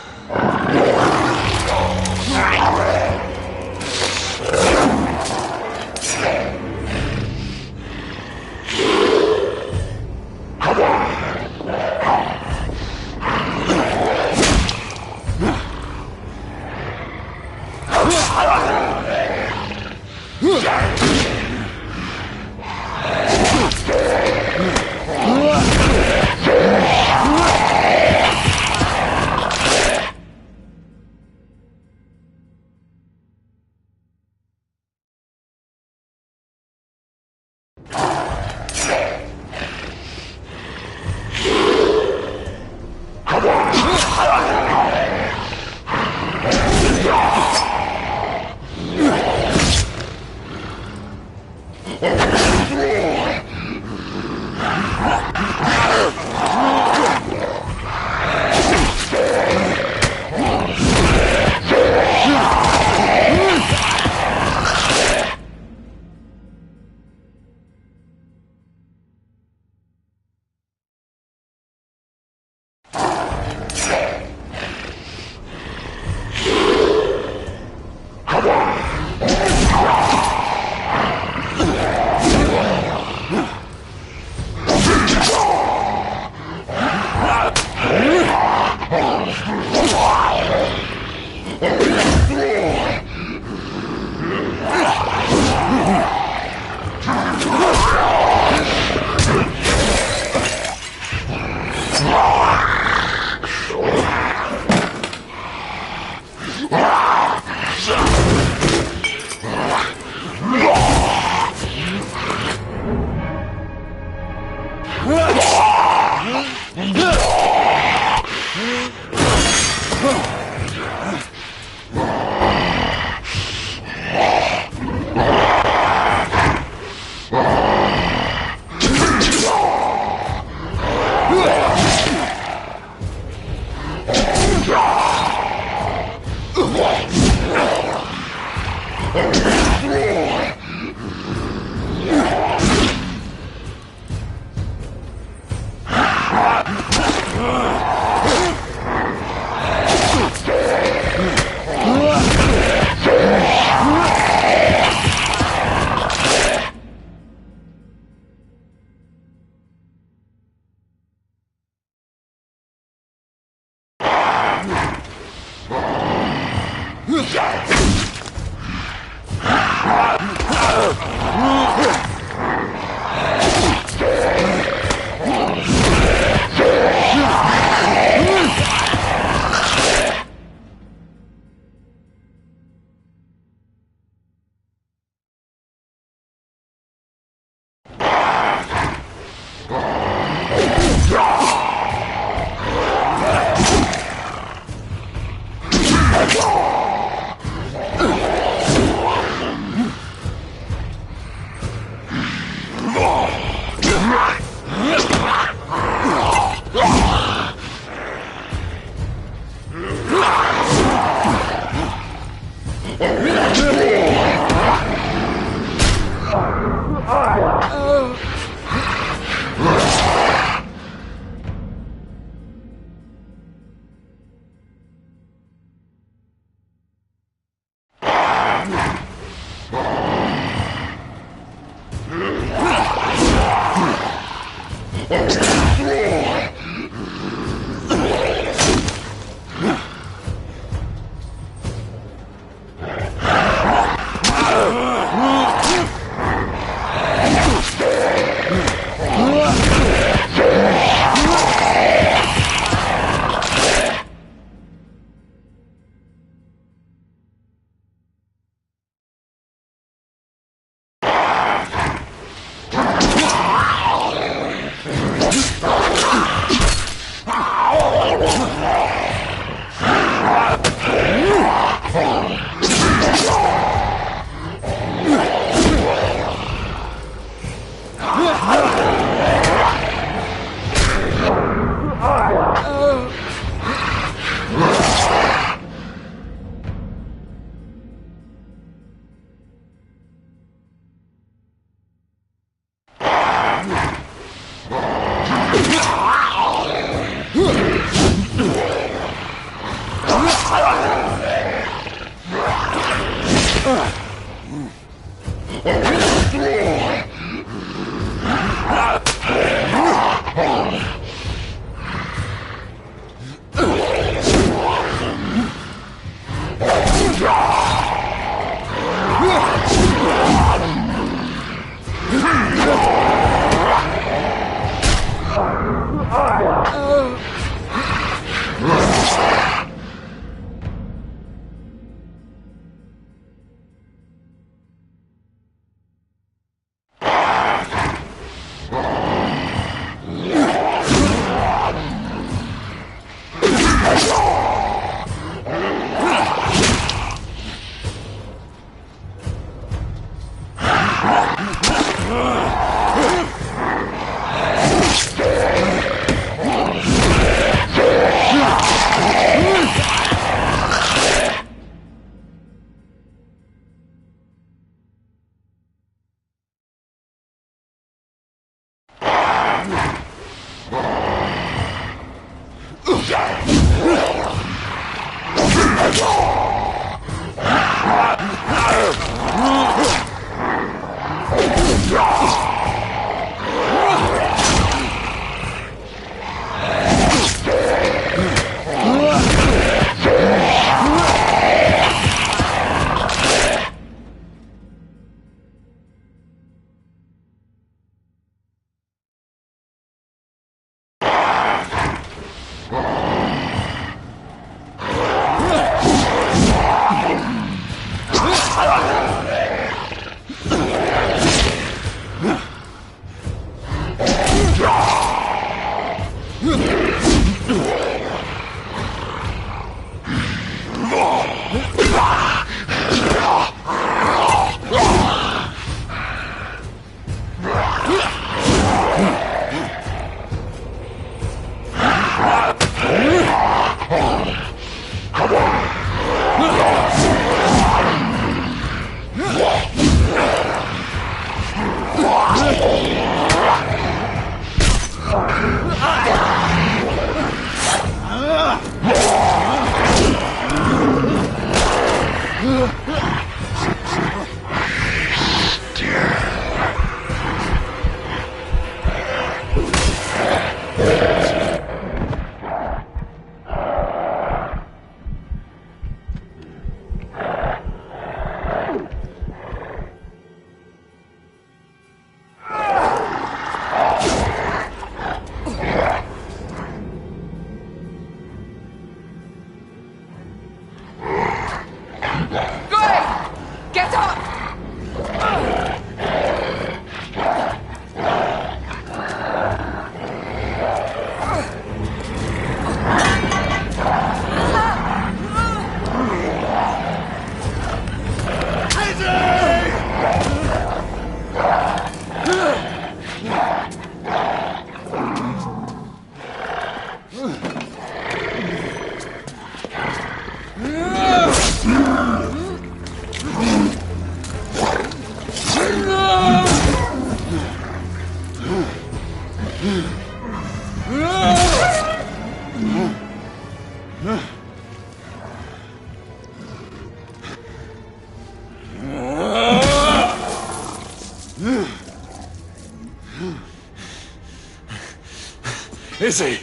Izzy!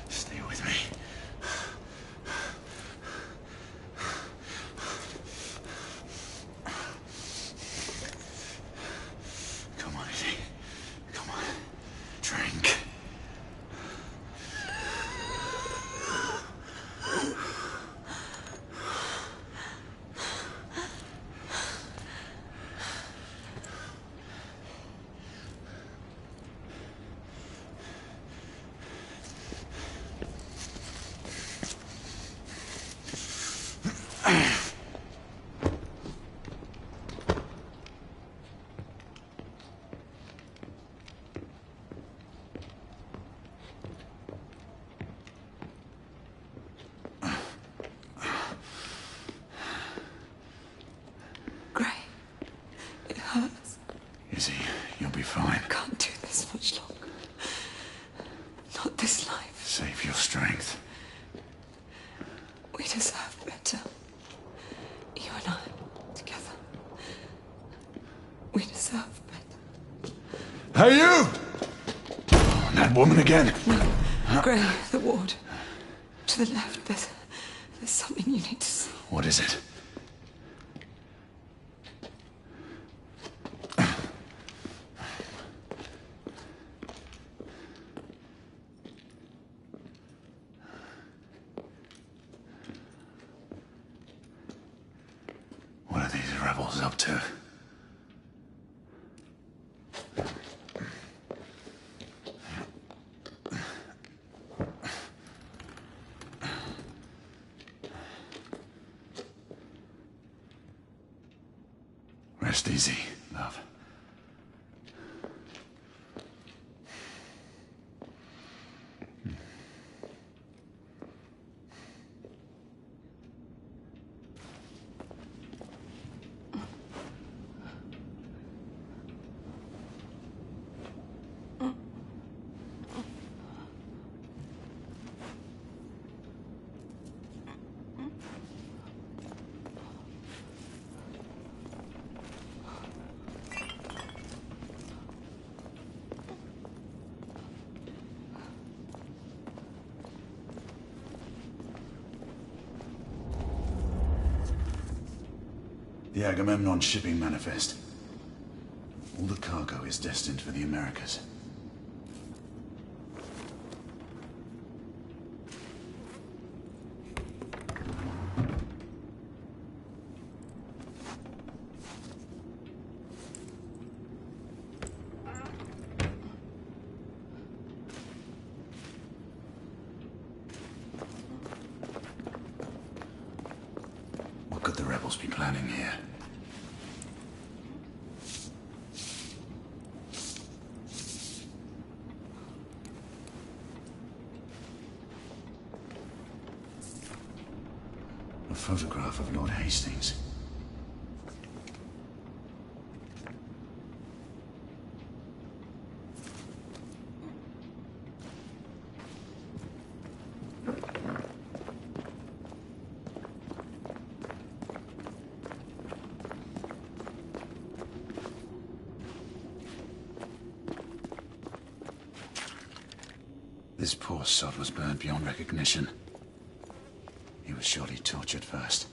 Stay with me. Come on, Izzy. Come on. Drink. fine. I can't do this much longer. Not this life. Save your strength. We deserve better. You and I, together. We deserve better. Hey, you! Oh, that woman again. No. Gray, the ward. To the left, there's something you need to see. What is it? What are these rebels up to? Rest easy, love. The Agamemnon shipping manifest. All the cargo is destined for the Americas. What could the rebels be planning here? A photograph of Lord Hastings. This poor sod was burned beyond recognition. He was surely tortured first.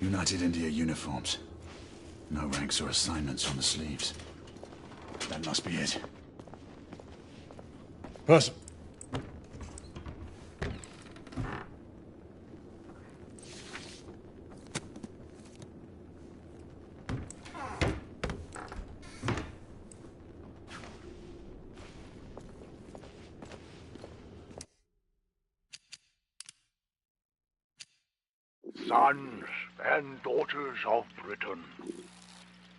United India uniforms. No ranks or assignments on the sleeves. That must be it. Person. Sons and daughters of Britain,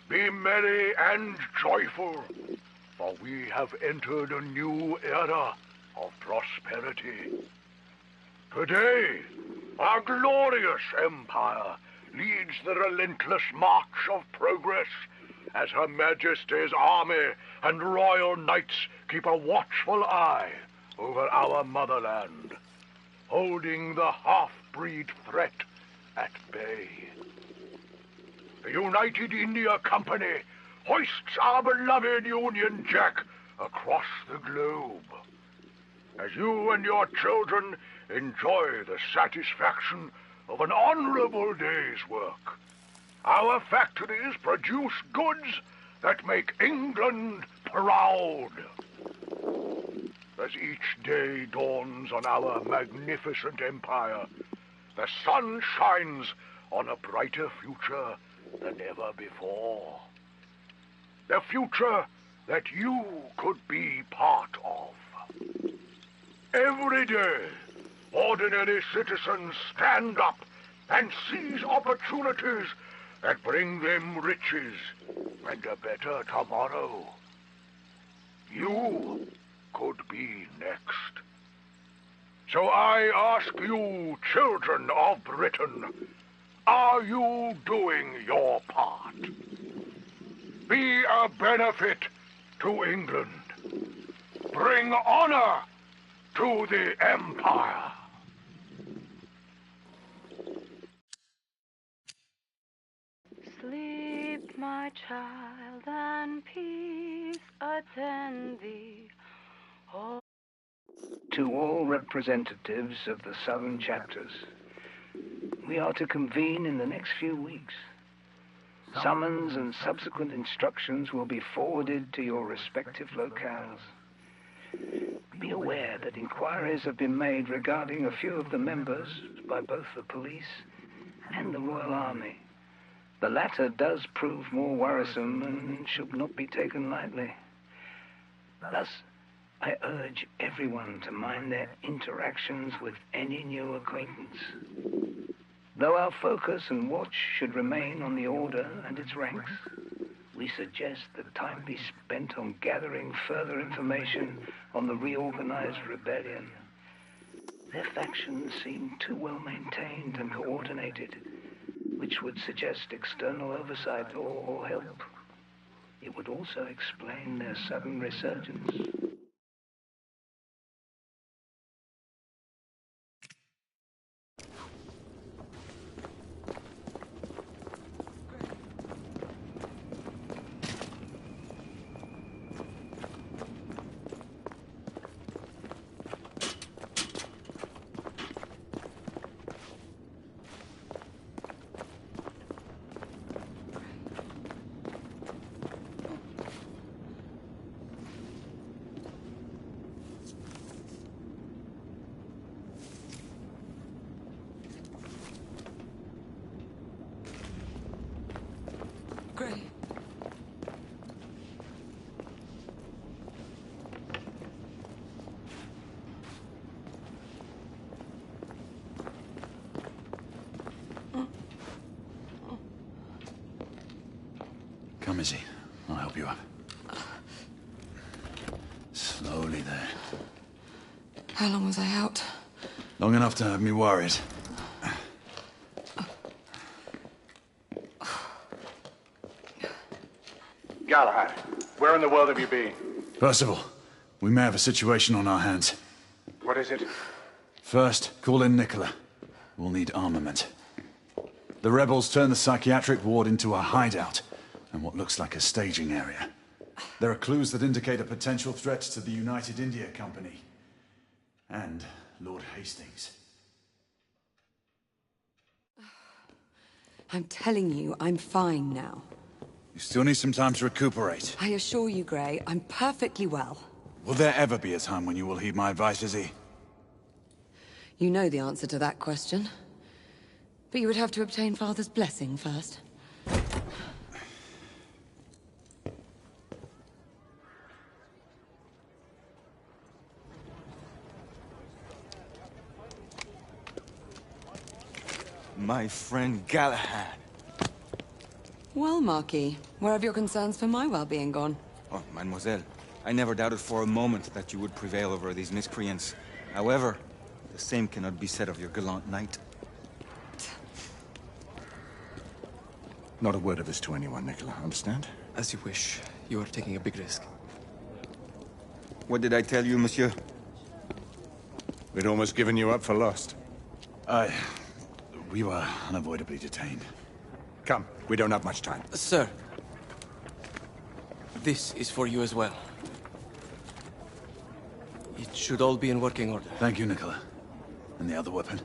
be merry and joyful, for we have entered a new era of prosperity. Today, our glorious empire leads the relentless march of progress, as Her Majesty's army and royal knights keep a watchful eye over our motherland, holding the half-breed threat at bay. The United India Company hoists our beloved Union Jack across the globe. As you and your children enjoy the satisfaction of an honorable day's work, our factories produce goods that make England proud. As each day dawns on our magnificent empire, the sun shines on a brighter future than ever before. The future that you could be part of. Every day, ordinary citizens stand up and seize opportunities that bring them riches and a better tomorrow. You could be next. So I ask you, children of Britain, are you doing your part? Be a benefit to England. Bring honor to the Empire. Sleep, my child, and peace attend thee. Oh. To all representatives of the southern chapters, we are to convene in the next few weeks. Summons and subsequent instructions will be forwarded to your respective locales. Be aware that inquiries have been made regarding a few of the members by both the police and the Royal Army. The latter does prove more worrisome and should not be taken lightly. Thus, I urge everyone to mind their interactions with any new acquaintance. Though our focus and watch should remain on the Order and its ranks, we suggest that time be spent on gathering further information on the reorganized rebellion. Their factions seem too well maintained and coordinated, which would suggest external oversight or help. It would also explain their sudden resurgence. Gray. Come, Izzy. I'll help you up. Slowly there. How long was I out? Long enough to have me worried. Galahad, where in the world have you been? Percival, we may have a situation on our hands. What is it? First, call in Nicola. We'll need armament. The rebels turned the psychiatric ward into a hideout, and what looks like a staging area. There are clues that indicate a potential threat to the United India Company. And Lord Hastings. I'm telling you, I'm fine now. You still need some time to recuperate. I assure you, Gray, I'm perfectly well. Will there ever be a time when you will heed my advice, Izzy? You know the answer to that question. But you would have to obtain Father's blessing first. My friend Galahad. Well, Marquis, where have your concerns for my well-being gone? Oh, mademoiselle, I never doubted for a moment that you would prevail over these miscreants. However, the same cannot be said of your gallant knight. Not a word of this to anyone, Nicola. Understand? As you wish. You are taking a big risk. What did I tell you, monsieur? We'd almost given you up for lost. We were unavoidably detained. Come, we don't have much time. Sir. This is for you as well. It should all be in working order. Thank you, Nicola. And the other weapon?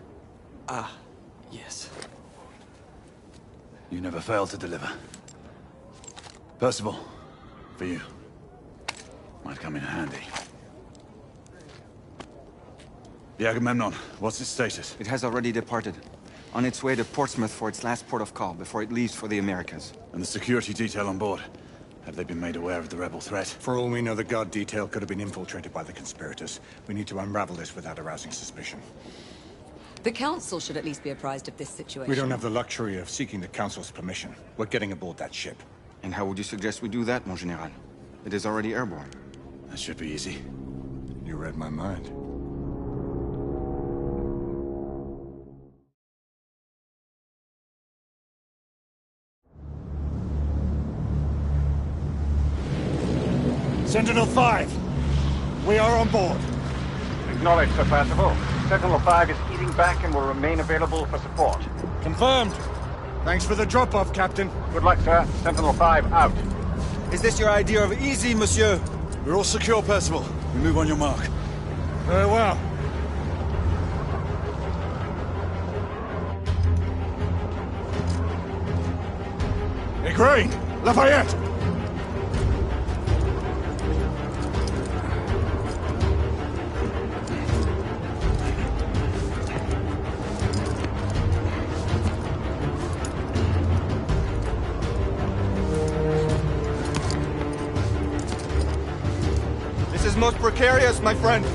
Ah, yes. You never fail to deliver. Percival, for you. Might come in handy. The Agamemnon, what's its status? It has already departed. On its way to Portsmouth for its last port of call before it leaves for the Americas. And the security detail on board? Have they been made aware of the rebel threat? For all we know, the guard detail could have been infiltrated by the conspirators. We need to unravel this without arousing suspicion. The Council should at least be apprised of this situation. We don't have the luxury of seeking the Council's permission. We're getting aboard that ship. And how would you suggest we do that, mon général? It is already airborne. That should be easy. You read my mind. Sentinel-5, we are on board. Acknowledged, Sir Percival. Sentinel-5 is eating back and will remain available for support. Confirmed. Thanks for the drop-off, Captain. Good luck, sir. Sentinel-5 out. Is this your idea of easy, monsieur? We're all secure, Percival. We move on your mark. Very well. Igraine! Lafayette! This is most precarious, my friend.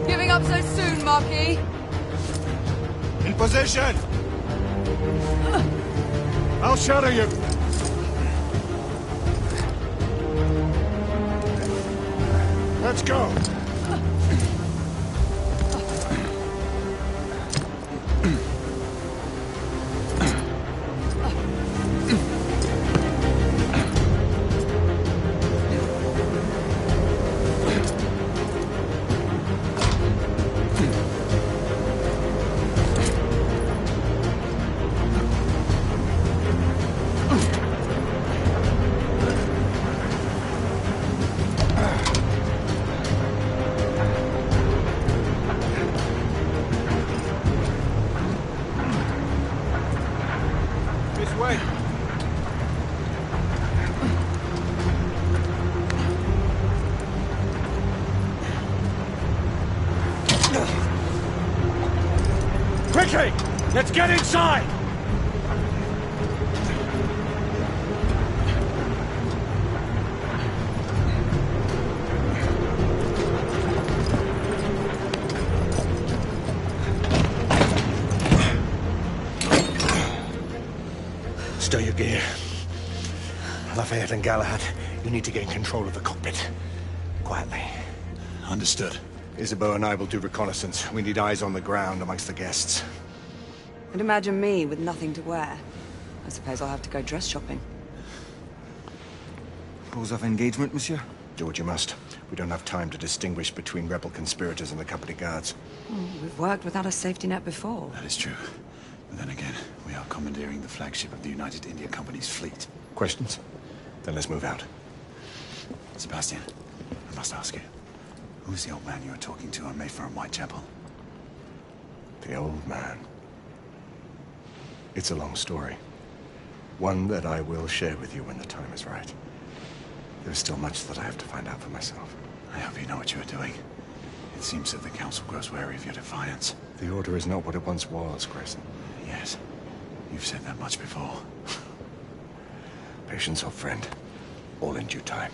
Giving up so soon, Marquis? In position! I'll shadow you. Let's go. Quickly! Let's get inside! Stow your gear. Lafayette and Galahad, you need to gain control of the cockpit. Quietly. Understood. Isabeau and I will do reconnaissance. We need eyes on the ground amongst the guests. And imagine me with nothing to wear. I suppose I'll have to go dress shopping. Rules of engagement, monsieur? Do what you must. We don't have time to distinguish between rebel conspirators and the company guards. We've worked without a safety net before. That is true. But then again, we are commandeering the flagship of the United India Company's fleet. Questions? Then let's move out. Sebastian, I must ask you. Who's the old man you were talking to on Mayfair and Whitechapel? The old man. It's a long story. One that I will share with you when the time is right. There's still much that I have to find out for myself. I hope you know what you are doing. It seems that the Council grows wary of your defiance. The Order is not what it once was, Grayson. Yes. You've said that much before. Patience, old friend. All in due time.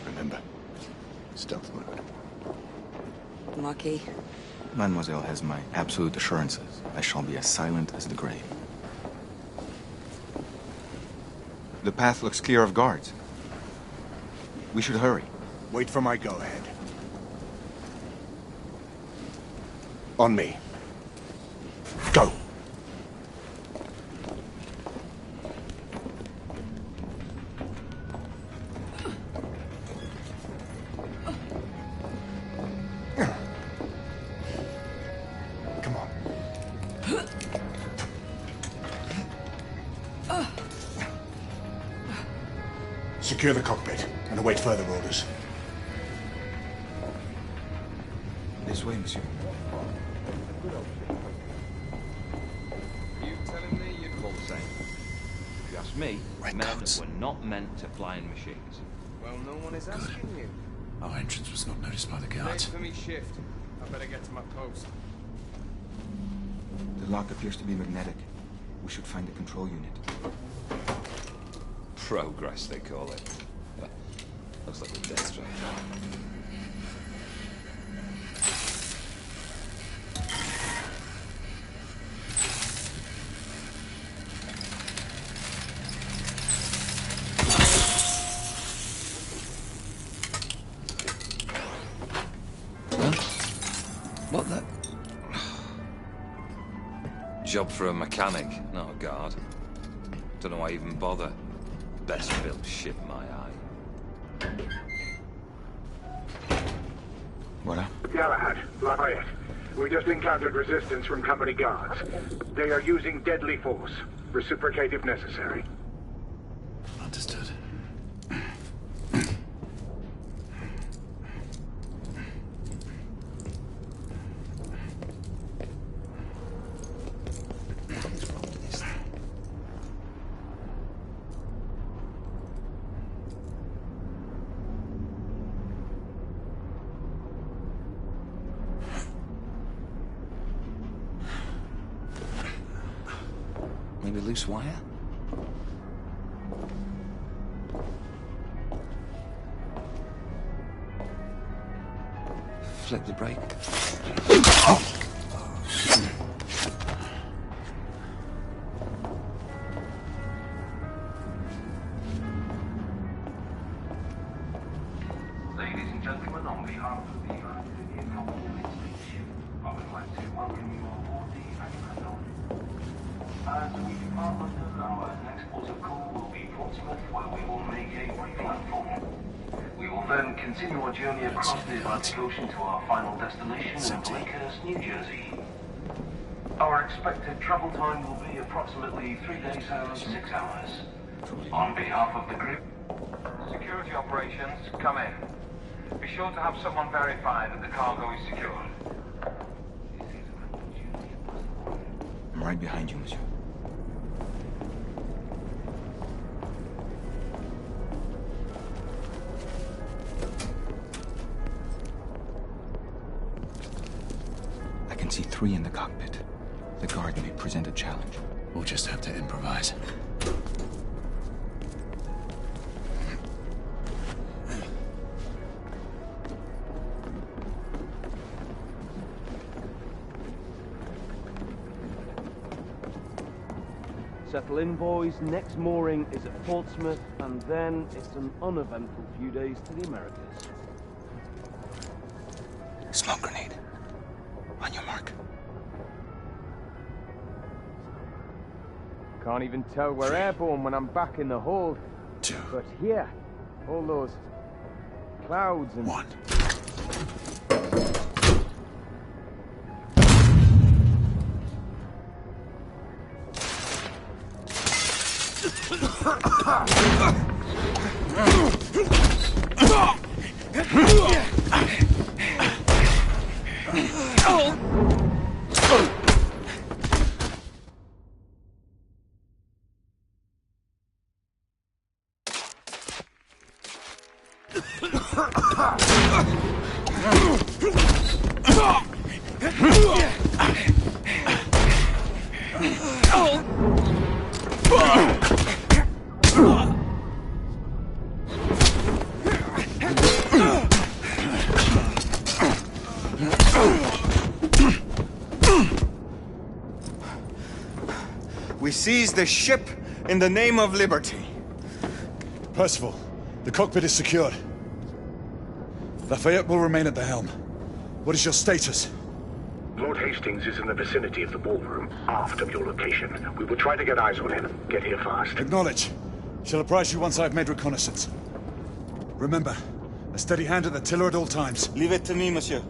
Remember, stealth mode. Marquis. Mademoiselle has my absolute assurances. I shall be as silent as the grave. The path looks clear of guards. We should hurry. Wait for my go-ahead. On me. Go! Secure the cockpit and await further orders. This way, monsieur. You telling me you'd call the same? If you ask me, men were not meant to fly in machines. Well, no one is asking you. Our entrance was not noticed by the guards. Late for me shift. I better get to my post. The lock appears to be magnetic. We should find the control unit. Progress, they call it. Looks like a death trap. What the? Job for a mechanic, not a guard. Don't know why I even bother. Best built ship, my eye. Voilà. Galahad, Lafayette. We just encountered resistance from company guards. They are using deadly force. Reciprocate if necessary. Understood. Maybe loose wire? Flip the brake. Ladies and gentlemen, on behalf of the United Indian Company Leadership, I would like to welcome you on board the Aben. As we depart London, our next port of call will be Portsmouth, where we will make a brief landfall. We will then continue our journey across the Atlantic Ocean to our final destination in Lakehurst, New Jersey. Our expected travel time will be approximately 3 days and 6 hours. On behalf of the group, Security operations, come in. Be sure to have someone verify that the cargo is secured. I'm right behind you, monsieur. I can see 3 in the cockpit. The guard may present a challenge. We'll just have to improvise. Settle in, boys. Next mooring is at Portsmouth, and then it's an uneventful few days to the Americas. Smoke grenade. On your mark. Can't even tell we're airborne when I'm back in the hold. 2. But here, all those clouds and... 1. We seize the ship in the name of liberty. Percival, the cockpit is secured. Lafayette will remain at the helm. What is your status? Lord Hastings is in the vicinity of the ballroom, aft of your location. We will try to get eyes on him. Get here fast. Acknowledge. Shall apprise you once I've made reconnaissance. Remember, a steady hand at the tiller at all times. Leave it to me, monsieur.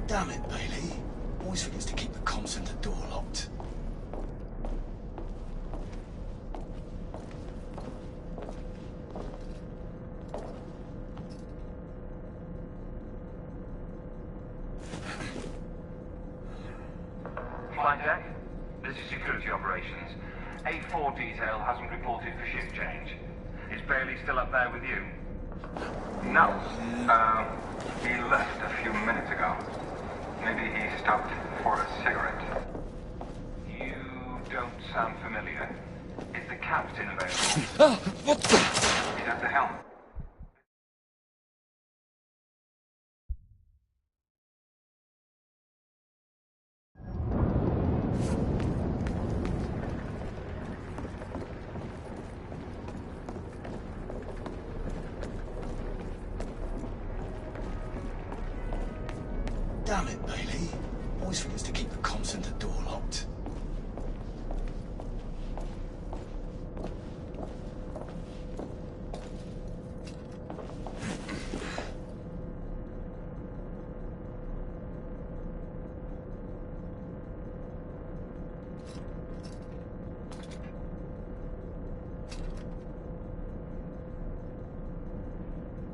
Damn it, Bailey. Always forgets to keep the comm center door locked. Flight deck, this is security operations. A4 detail hasn't reported for shift change. Is Bailey still up there with you? No. He left a few minutes ago. Maybe he stopped for a cigarette. You don't sound familiar. Is the captain available? What the? He's at the helm. Damn it, Bailey. Always forgets to keep the comm center door locked.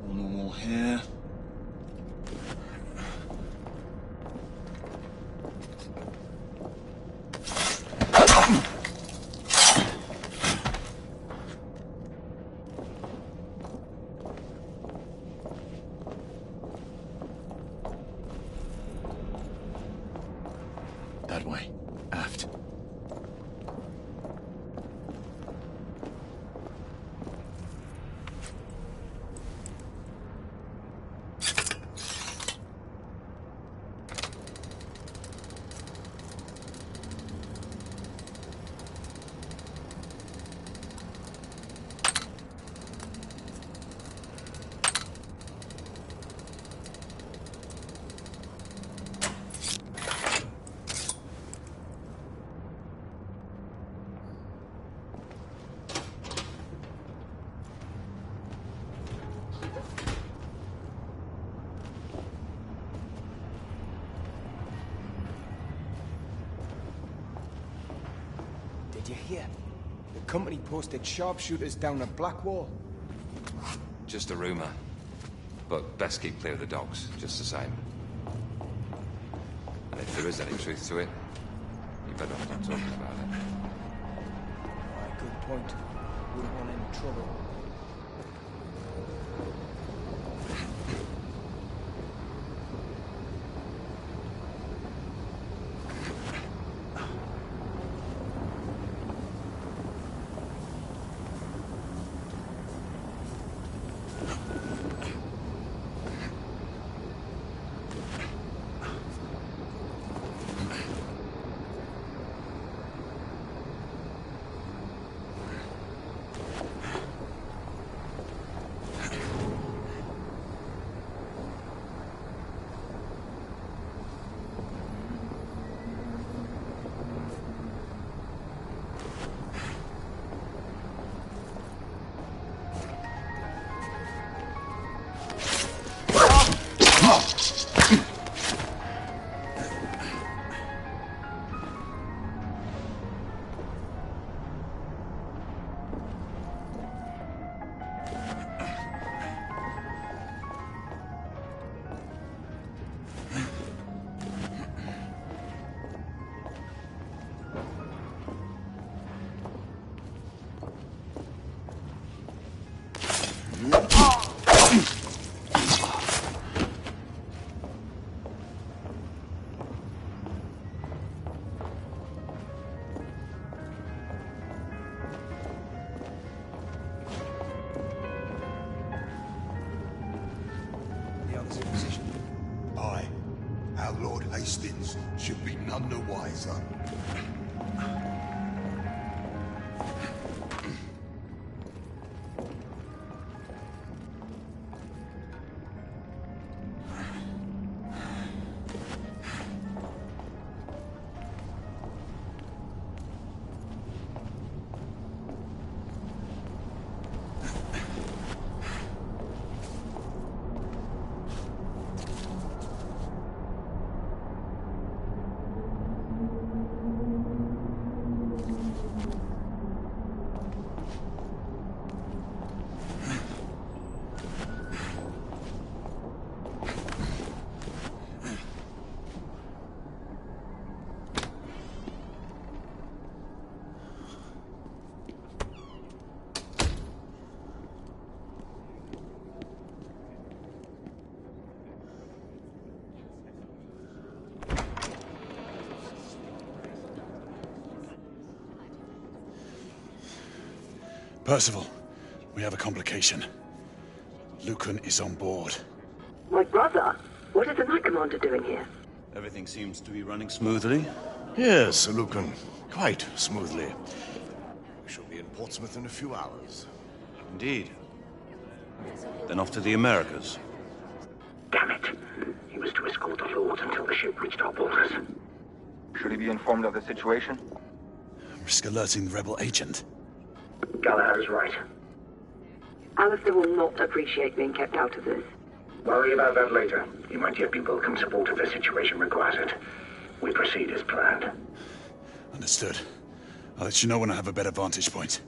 All normal here. That way. Aft. Did you hear? The company posted sharpshooters down at Blackwall. Just a rumor. But best keep clear of the docks, just the same. And if there is any truth to it, you better not start talking about it. Aye, good point. Wouldn't want any trouble. Aye. Our Lord Hastings should be none the wiser. Percival, we have a complication. Lucan is on board. My brother? What is the Knight Commander doing here? Everything seems to be running smoothly. Yes, Lucan. Quite smoothly. We shall be in Portsmouth in a few hours. Indeed. Then off to the Americas. Damn it. He was to escort the Lord until the ship reached our borders. Should he be informed of the situation? Risk alerting the rebel agent. Galahad is right. Alistair will not appreciate being kept out of this. Worry about that later. He might yet be welcome support if the situation requires it. We proceed as planned. Understood. I'll let you know when I have a better vantage point.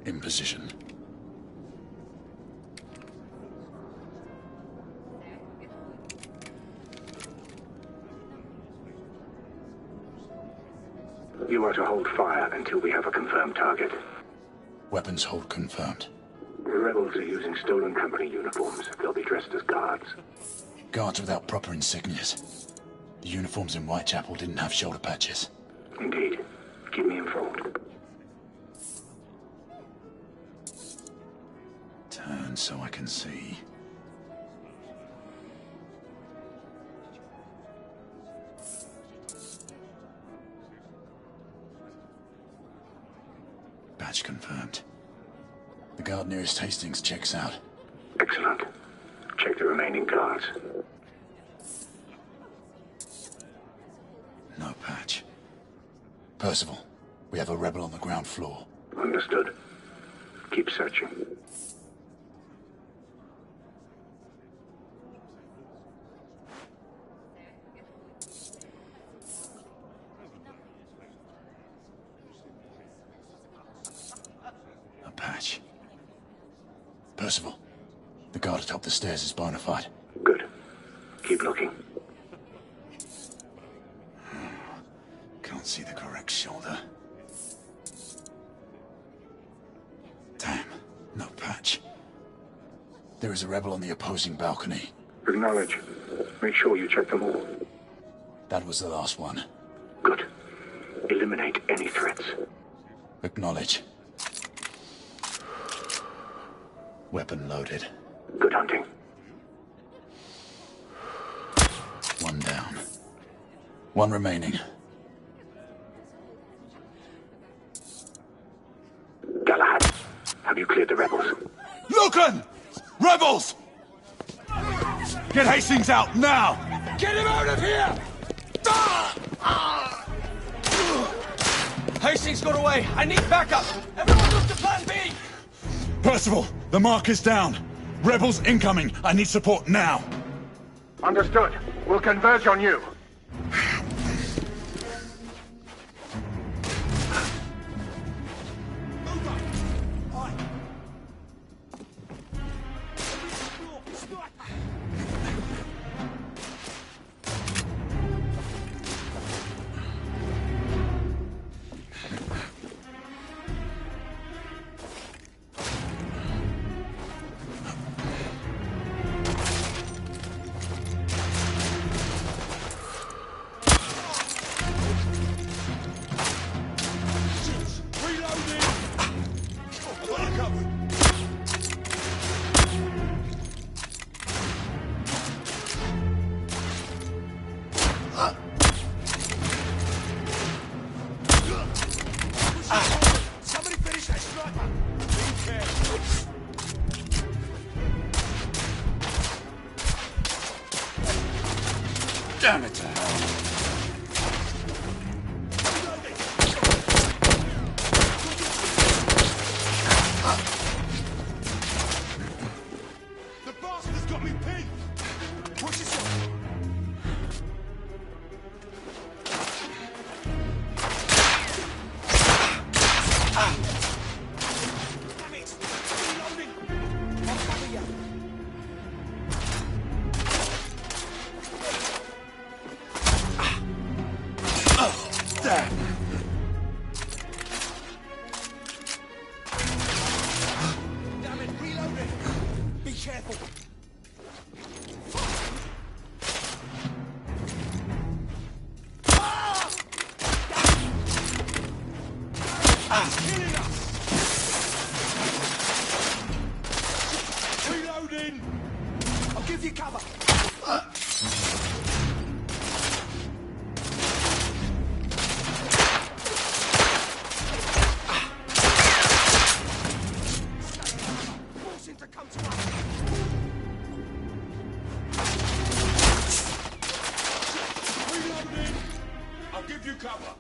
In position. You are to hold fire until we have a confirmed target. Weapons hold confirmed. The rebels are using stolen company uniforms. They'll be dressed as guards. Guards without proper insignias. The uniforms in Whitechapel didn't have shoulder patches. Indeed. Keep me informed. Turn so I can see. Badge confirmed. The guard nearest Hastings checks out. Excellent. Check the remaining guards. No patch. Percival, we have a rebel on the ground floor. Understood. Keep searching. A patch. Percival, the guard atop the stairs is bona fide. Good. Keep looking. Can't see the correct shoulder. Damn, no patch. There is a rebel on the opposing balcony. Acknowledge. Make sure you check them all. That was the last one. Good. Eliminate any threats. Acknowledge. Weapon loaded. Good hunting. One down. One remaining. Galahad, have you cleared the rebels? Lucan! Rebels! Get Hastings out now! Get him out of here! Hastings got away. I need backup. Everyone move to plan B. Percival, the mark is down. Rebels incoming. I need support now. Understood. We'll converge on you. Somebody finish that striker. Be careful. Damn it to hell. got me pinned! Watch yourself! Damn it! Reloading! I'll cover you. Damn! Damn it! Reloading! Be careful! Killing us! Reloading! I'll give you cover! Force him to come to us! Reloading! I'll give you cover!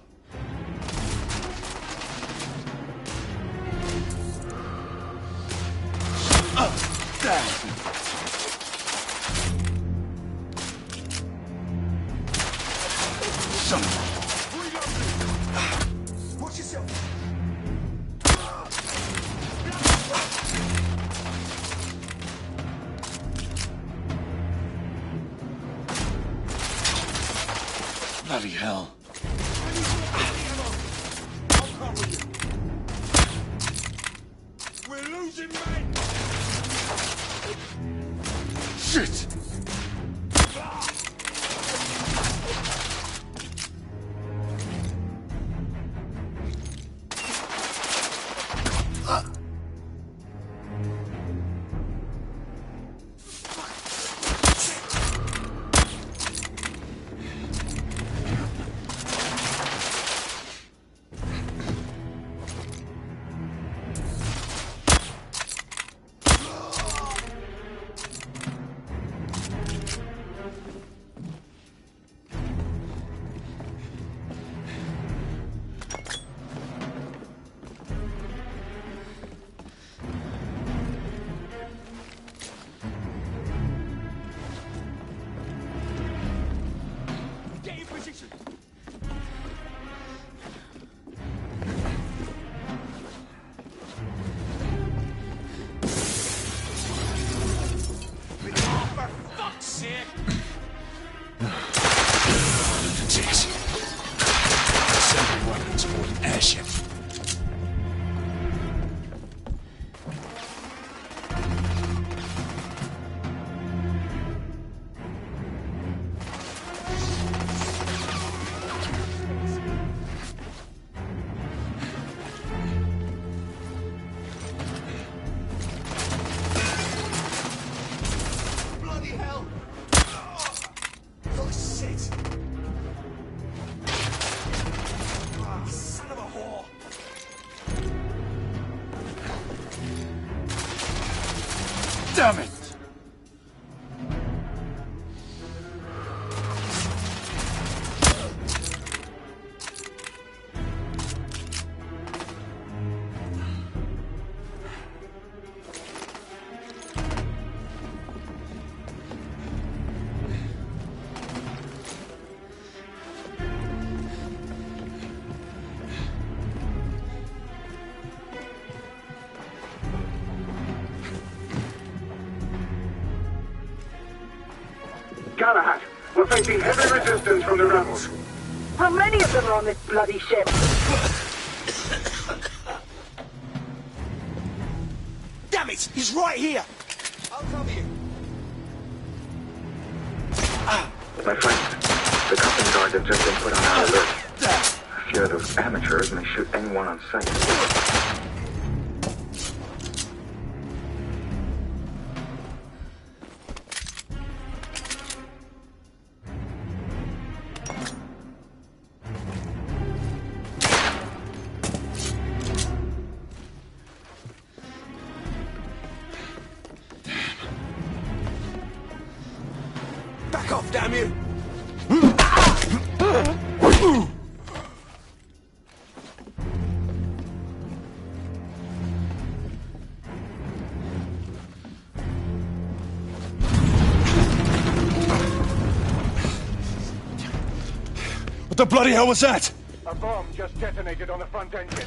Watch yourself! Bloody hell. I'll cover you. We're losing men! Shit! Get in position! Oh, for fuck's sake! Lunatics. Assembly weapons aboard an airship. Bloody hell! Oh, shit! Ah, son of a whore! Damn it! Galahad, we're facing heavy resistance from the rebels. How many of them are on this bloody ship? Damn it! He's right here! I'll cover you. My friend, the company guards have just been put on our alert. A few of those amateurs may shoot anyone on sight. Back off, damn you! What the bloody hell was that? A bomb just detonated on the front engine.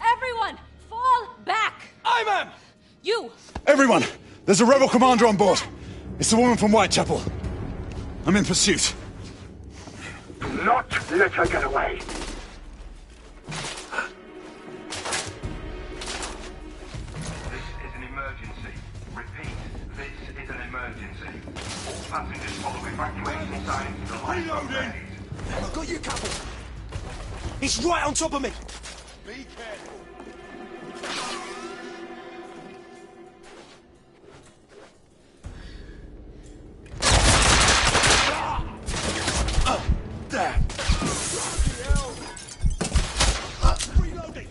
Everyone, fall back! Aben! You! Everyone! There's a rebel commander on board. It's the woman from Whitechapel. I'm in pursuit. Do not let her get away. This is an emergency. Repeat, this is an emergency. All passengers follow evacuation signs to the lifeboat bays. I've got you covered. He's right on top of me. Be careful. There. Reloading.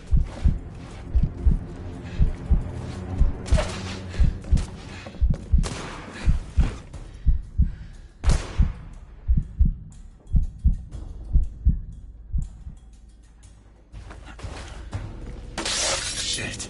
Shit.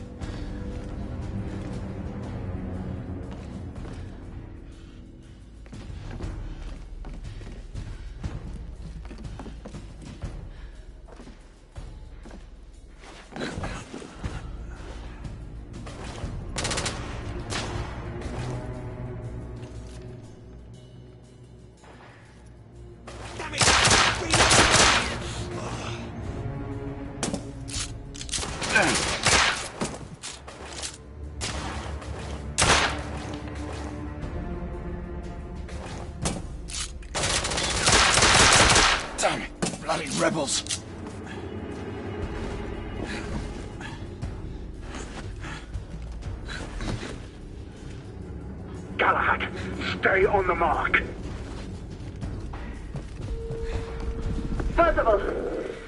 Damn it! Bloody rebels! Galahad, stay on the mark. Percival,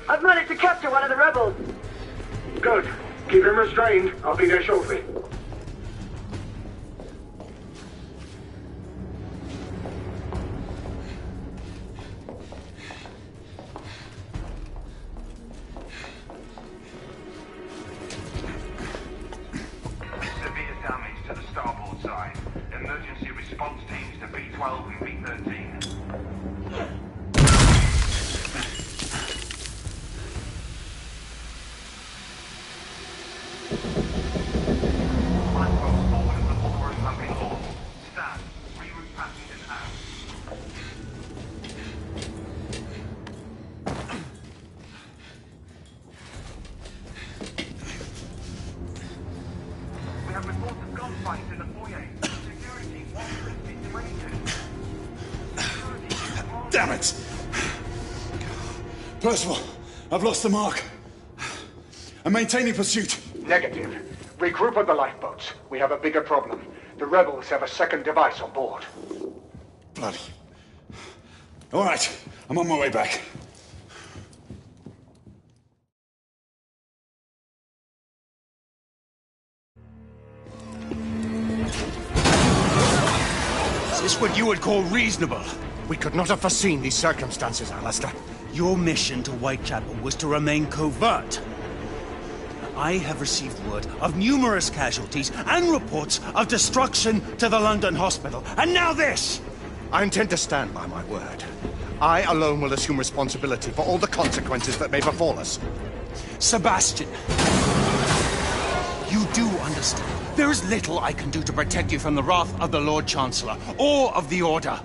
I've managed to capture one of the rebels. Good. Keep him restrained. I'll be there shortly. Severe damage to the starboard side. Emergency response teams to B12 and B13. Lifeboats forward of the water have been launched. Stand. Reroute passengers out. We have reports of gunfights in the foyer. Security, situated. Damn it! Percival, I've lost the mark. I'm maintaining pursuit. Negative. Regroup at the lifeboats. We have a bigger problem. The rebels have a second device on board. Bloody. All right, I'm on my way back. Is this what you would call reasonable? We could not have foreseen these circumstances, Alistair. Your mission to Whitechapel was to remain covert. I have received word of numerous casualties and reports of destruction to the London hospital. And now this! I intend to stand by my word. I alone will assume responsibility for all the consequences that may befall us. Sebastian, you do understand. There is little I can do to protect you from the wrath of the Lord Chancellor or of the Order.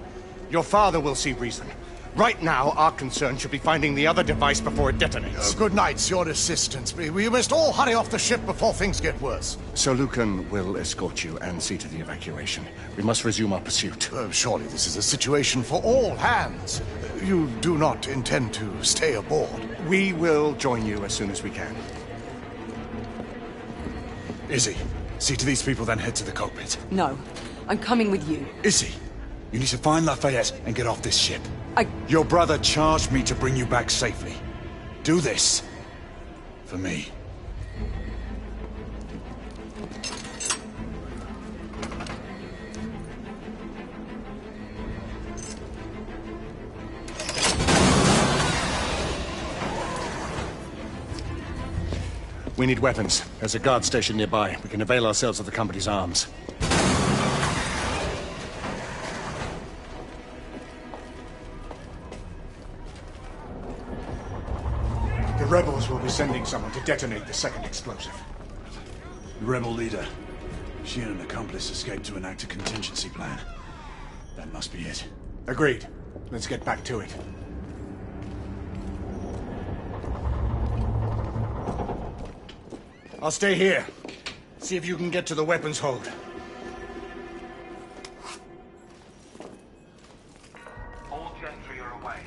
Your father will see reason. Right now, our concern should be finding the other device before it detonates. Good night, your assistants. We must all hurry off the ship before things get worse. Sir Lucan will escort you and see to the evacuation. We must resume our pursuit. Surely this is a situation for all hands. You do not intend to stay aboard? We will join you as soon as we can. Izzy, see to these people, then head to the cockpit. No, I'm coming with you. Izzy, you need to find Lafayette and get off this ship. Your brother charged me to bring you back safely. Do this. For me. We need weapons. There's a guard station nearby. We can avail ourselves of the company's arms. rebels will be sending someone to detonate the second explosive. The rebel leader. She and an accomplice escaped to enact a contingency plan. That must be it. Agreed. Let's get back to it. I'll stay here. See if you can get to the weapons hold. All gentry are away.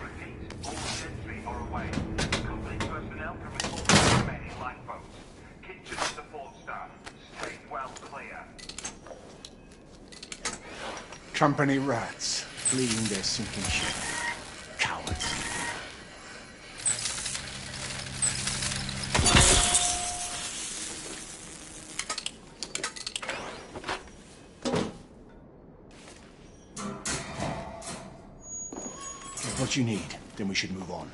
Repeat, all gentry are away. Company personnel can report the remaining lifeboats. Kitchen and support staff, stay well clear. Company rats, fleeing their sinking ship. Cowards. Get what you need, then we should move on.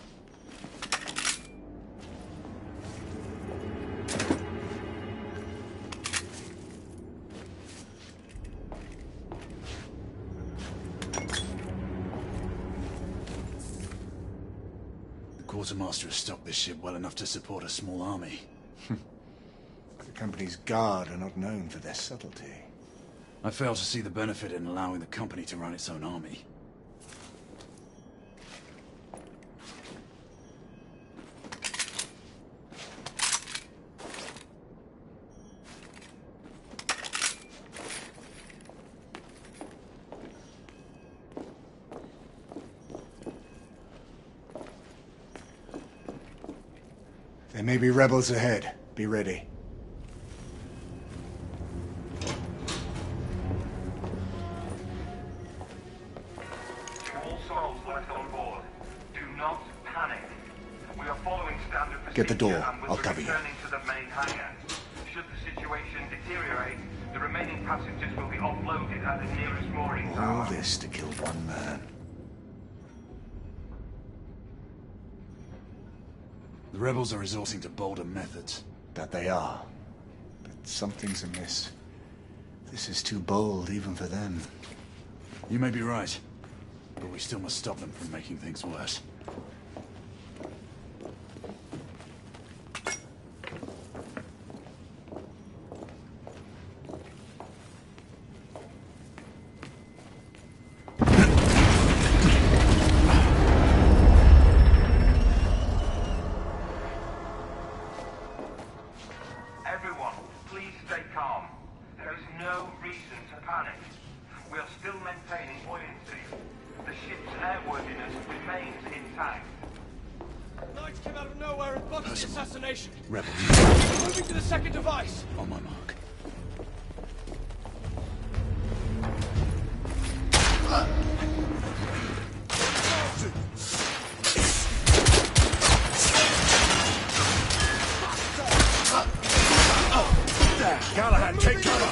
The quartermaster has stocked this ship well enough to support a small army. The company's guard are not known for their subtlety. I fail to see the benefit in allowing the company to run its own army. There may be rebels ahead. Be ready. To all souls left on board, do not panic. We are following standard procedure. Get the door. And will I'll be cover you. returning to the main hangar. Should the situation deteriorate, the remaining passengers will be offloaded at the nearest mooring All tower. this to kill one man. The rebels are resorting to bolder methods. That they are. But something's amiss. This is too bold, even for them. You may be right, but we still must stop them from making things worse. Everyone, please stay calm. There is no reason to panic. We are still maintaining buoyancy. The ship's airworthiness remains intact. Knights came out of nowhere and botched the assassination. Rebels. Moving to the second device. On my mark. Callahan, take cover!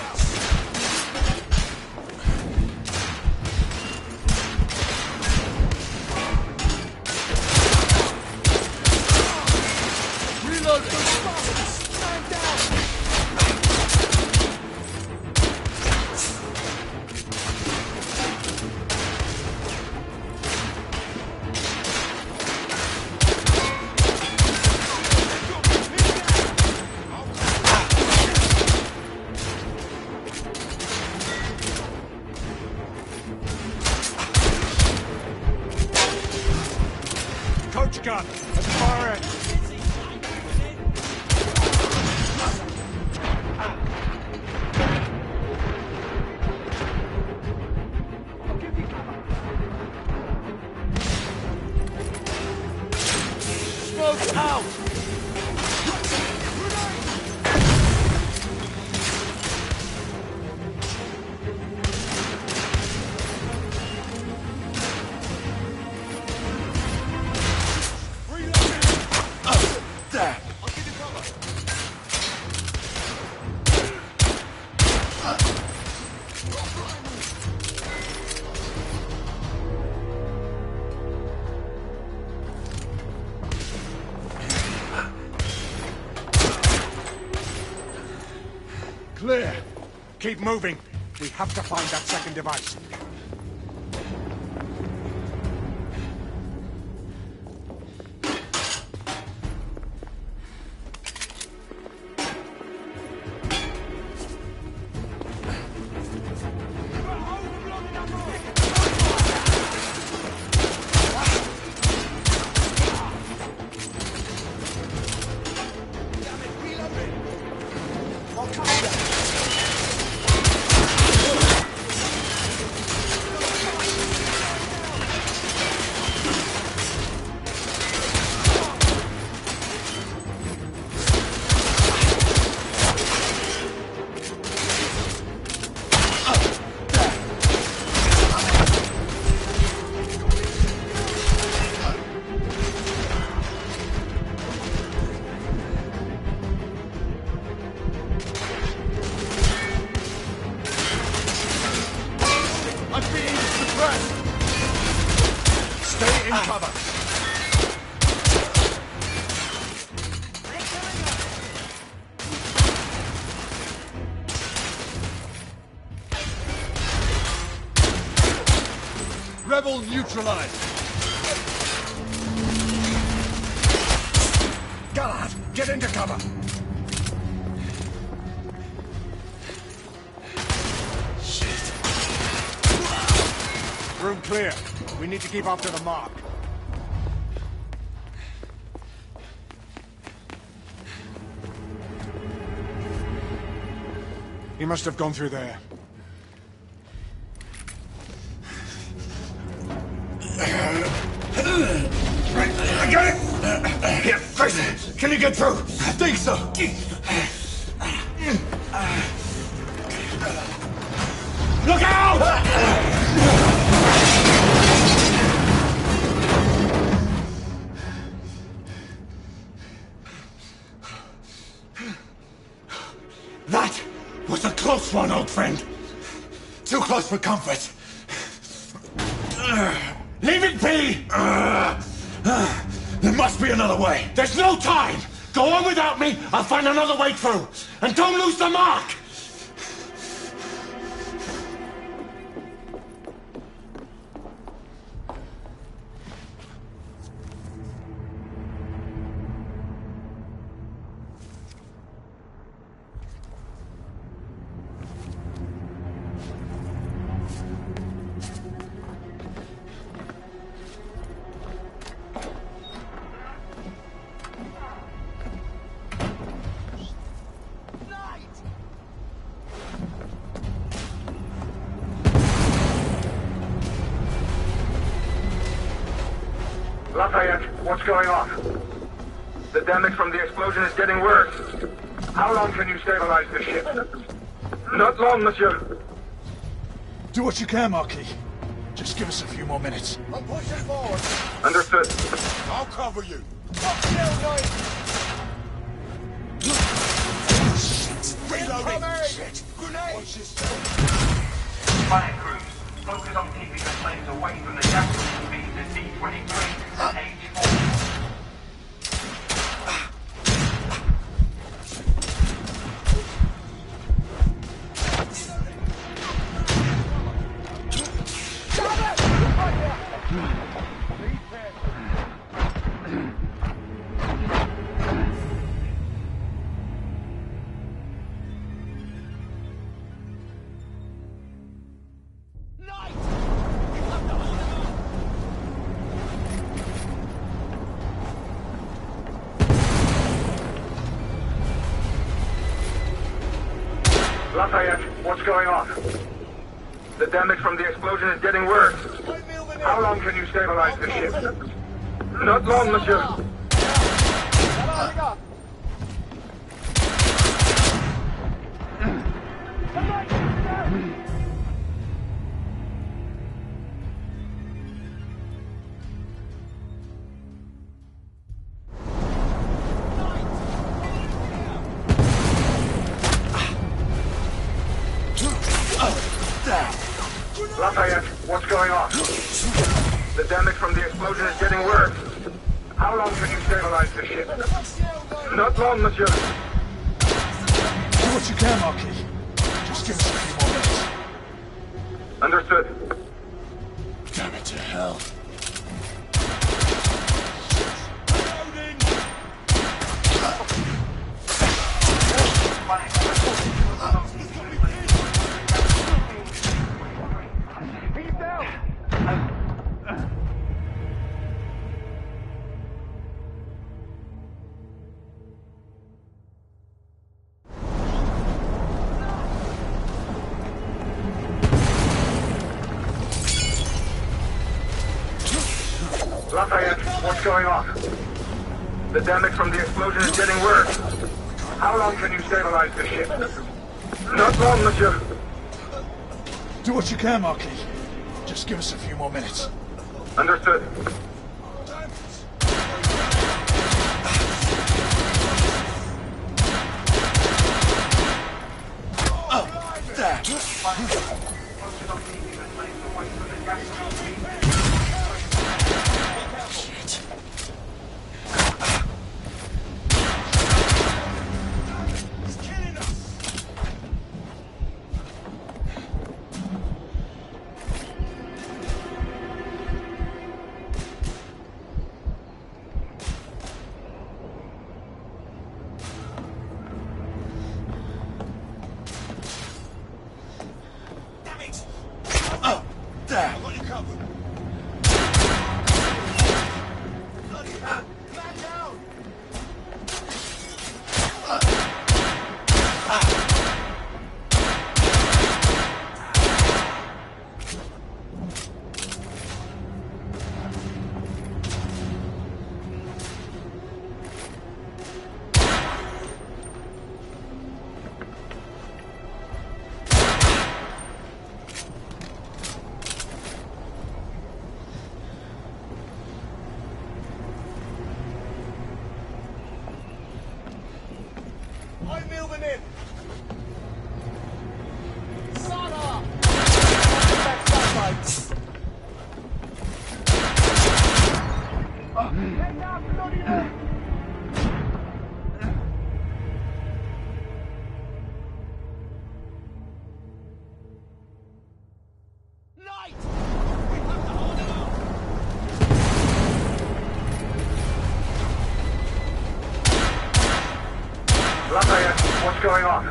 Coach gun, at the far end. Smoke out! Clear. Keep moving. We have to find that second device. progress! Stay in cover. Rebels neutralized. Galahad, get into cover. Shit. Room clear. We need to keep up to the mark. He must have gone through there. I got it! Here, Grayson, can you get through? I think so. Look out! That was a close one, old friend. Too close for comfort. Leave it be! There must be another way. There's no time! Go on without me, I'll find another way through. And don't lose the mark! Lafayette, what's going on? The damage from the explosion is getting worse. How long can you stabilize the ship? Not long, monsieur. Do what you can, Marquis. Just give us a few more minutes. I'm pushing forward. Understood. I'll cover you. Reloading. Shit. Grenade. Watch this. Planet crews, focus on keeping the flames away from the gas speed to D-23 and H-4. Lafayette, what's going on? The damage from the explosion is getting worse. How long can you stabilize the ship? Not long, monsieur. Lafayette, what's going on? The damage from the explosion is getting worse. How long can you stabilize the ship? Not long, monsieur. Do what you can, Marquis. Just give us a few more minutes. Understood. Damn it to hell. Lafayette, what's going on? The damage from the explosion is getting worse. How long can you stabilize the ship? Not long, monsieur. Do what you can, Marquis. Just give us a few more minutes. Understood. Oh, there. I'm moving in. Sana! Get down, bloody hell! Light! We have to hold them out! Lafayette, what's going on?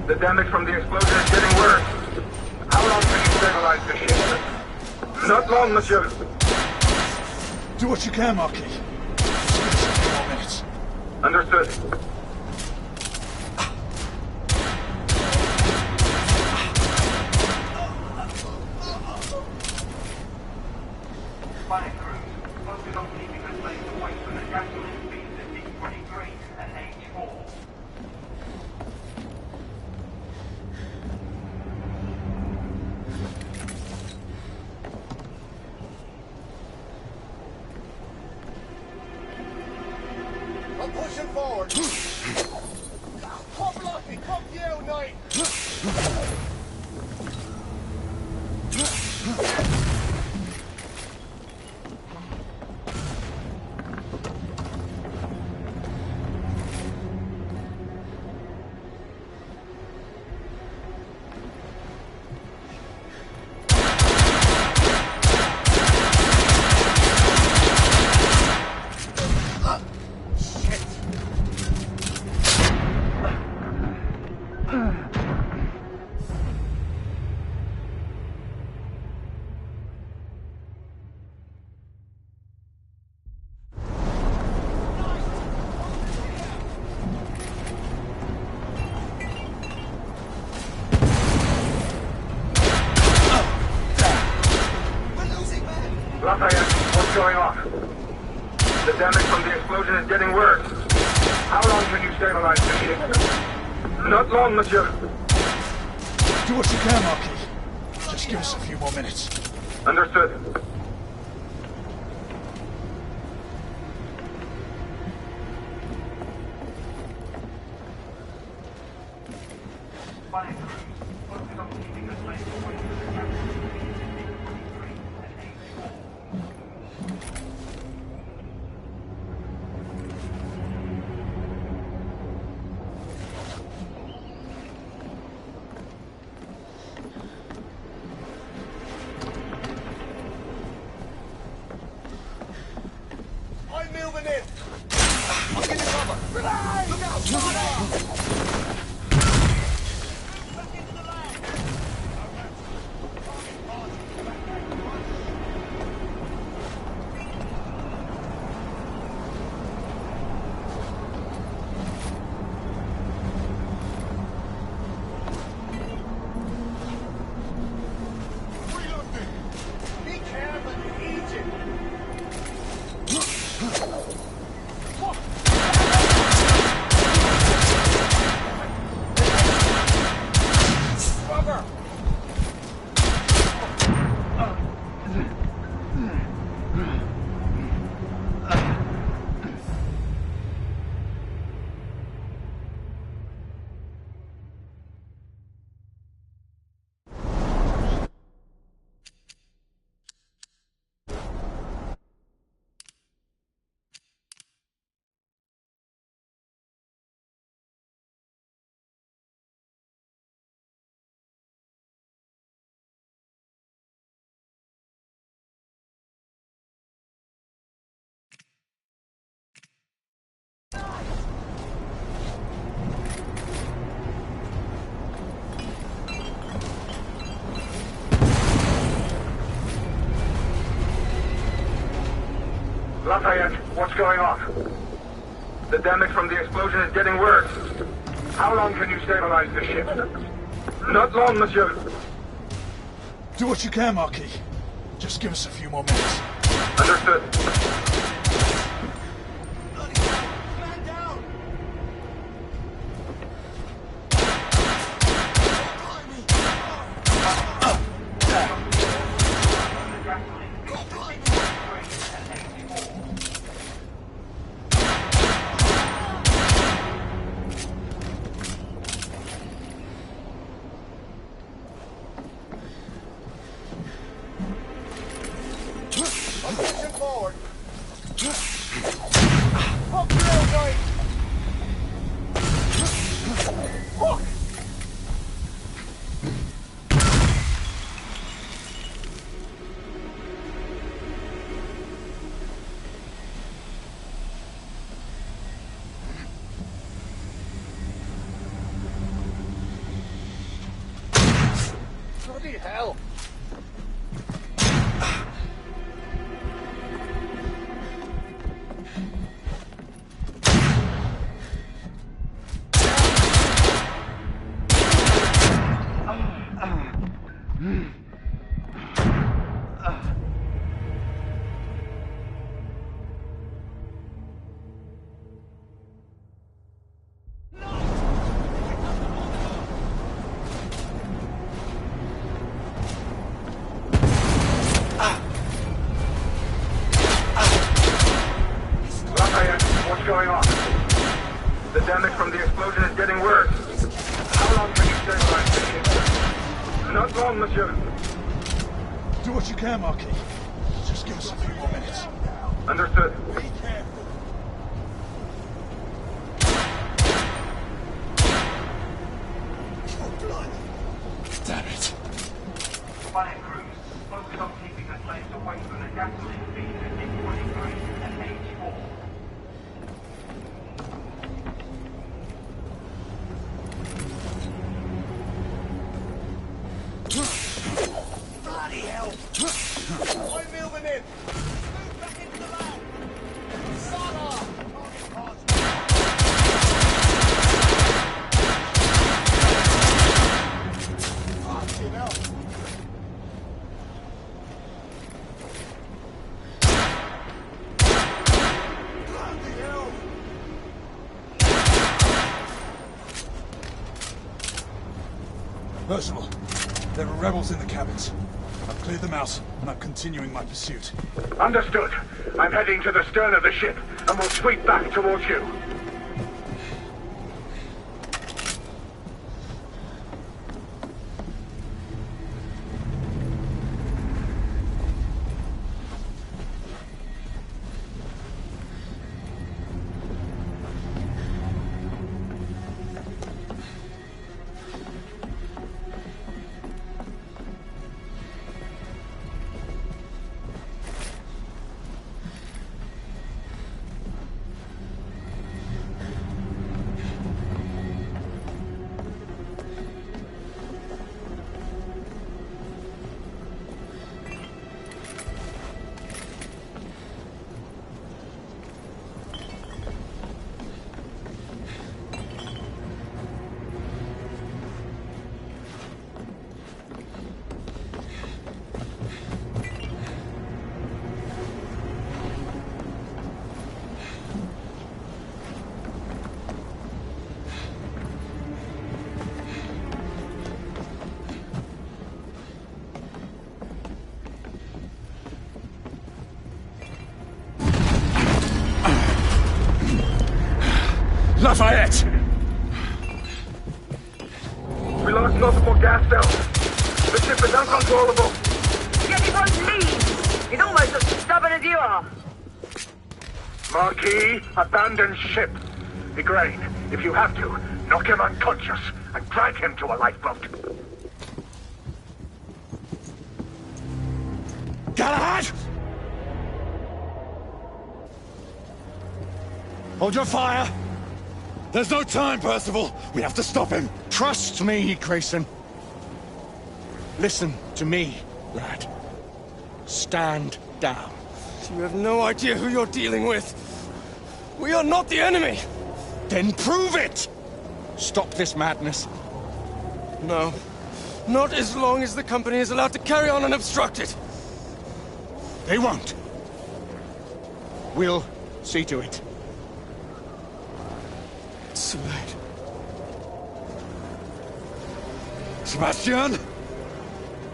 The damage from the explosion is getting worse. How long can you stabilize the ship? Not long, monsieur. Do what you can, Marquis. Just give us a few more minutes. Understood. Fire crews, focus on keeping the place away from the gasoline speeds at D23 and H4. I'm pushing forward. Come lucky, come you, Knight. Lafayette, what's going on? The damage from the explosion is getting worse. How long can you stabilize the ship? Not long, monsieur. Do what you can, Marquis. Just give us a few more minutes. Understood. Fire crews, focus on keeping the place away from the gasoline speeds at D23 and H4. Lafayette, what's going on? The damage from the explosion is getting worse. How long can you stabilize the ship? Not long, monsieur. Do what you can, Marquis. Just give us a few more minutes. Understood. Bloody hell! Going on? The damage from the explosion is getting worse. How long can you stabilize the ship? Not long, monsieur. Do what you can, Marquis. Just give us a few more minutes. Understood. Damn it. Fire crews, focus on keeping the flames away from the gasoline feeds at 23 and 84. Bloody hell! I'm moving in! Move back into the lab! Salah! Fucking hell! Bloody hell! Percival, there are rebels in the cabins. I've cleared them out, and I'm continuing my pursuit. Understood. I'm heading to the stern of the ship, and we'll sweep back towards you. Lafayette! We lost multiple gas cells. The ship is uncontrollable. Yet he won't leave. He's almost as stubborn as you are. Marquis, abandon ship. Igraine, if you have to, knock him unconscious and drag him to a lifeboat. Galahad! Hold your fire! There's no time, Percival! We have to stop him! Trust me, Grayson. Listen to me, lad. Stand down. You have no idea who you're dealing with. We are not the enemy. Then prove it! Stop this madness. No. Not as long as the company is allowed to carry on unobstructed. They won't. We'll see to it. It's too late. Sebastian?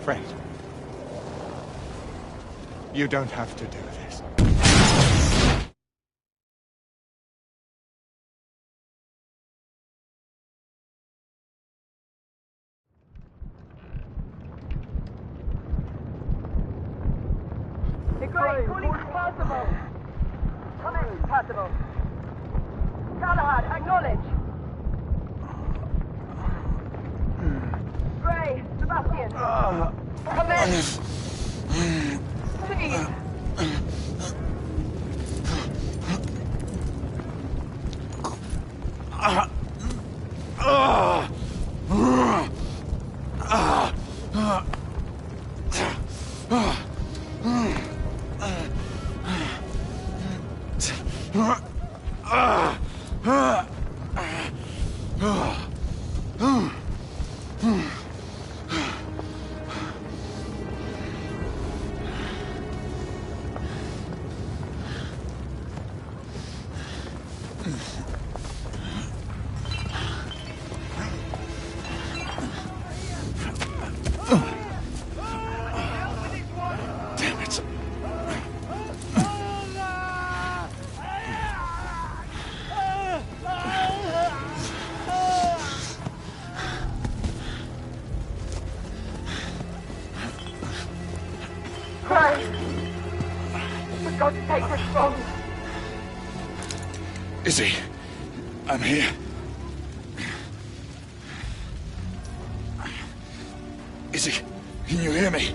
Friend. You don't have to do this. Great, calling Percival. Come in, Percival. Galahad, acknowledge. Gray, Sebastian. Come in. Please. For God's sake, respond. Izzy, I'm here. Izzy, can you hear me?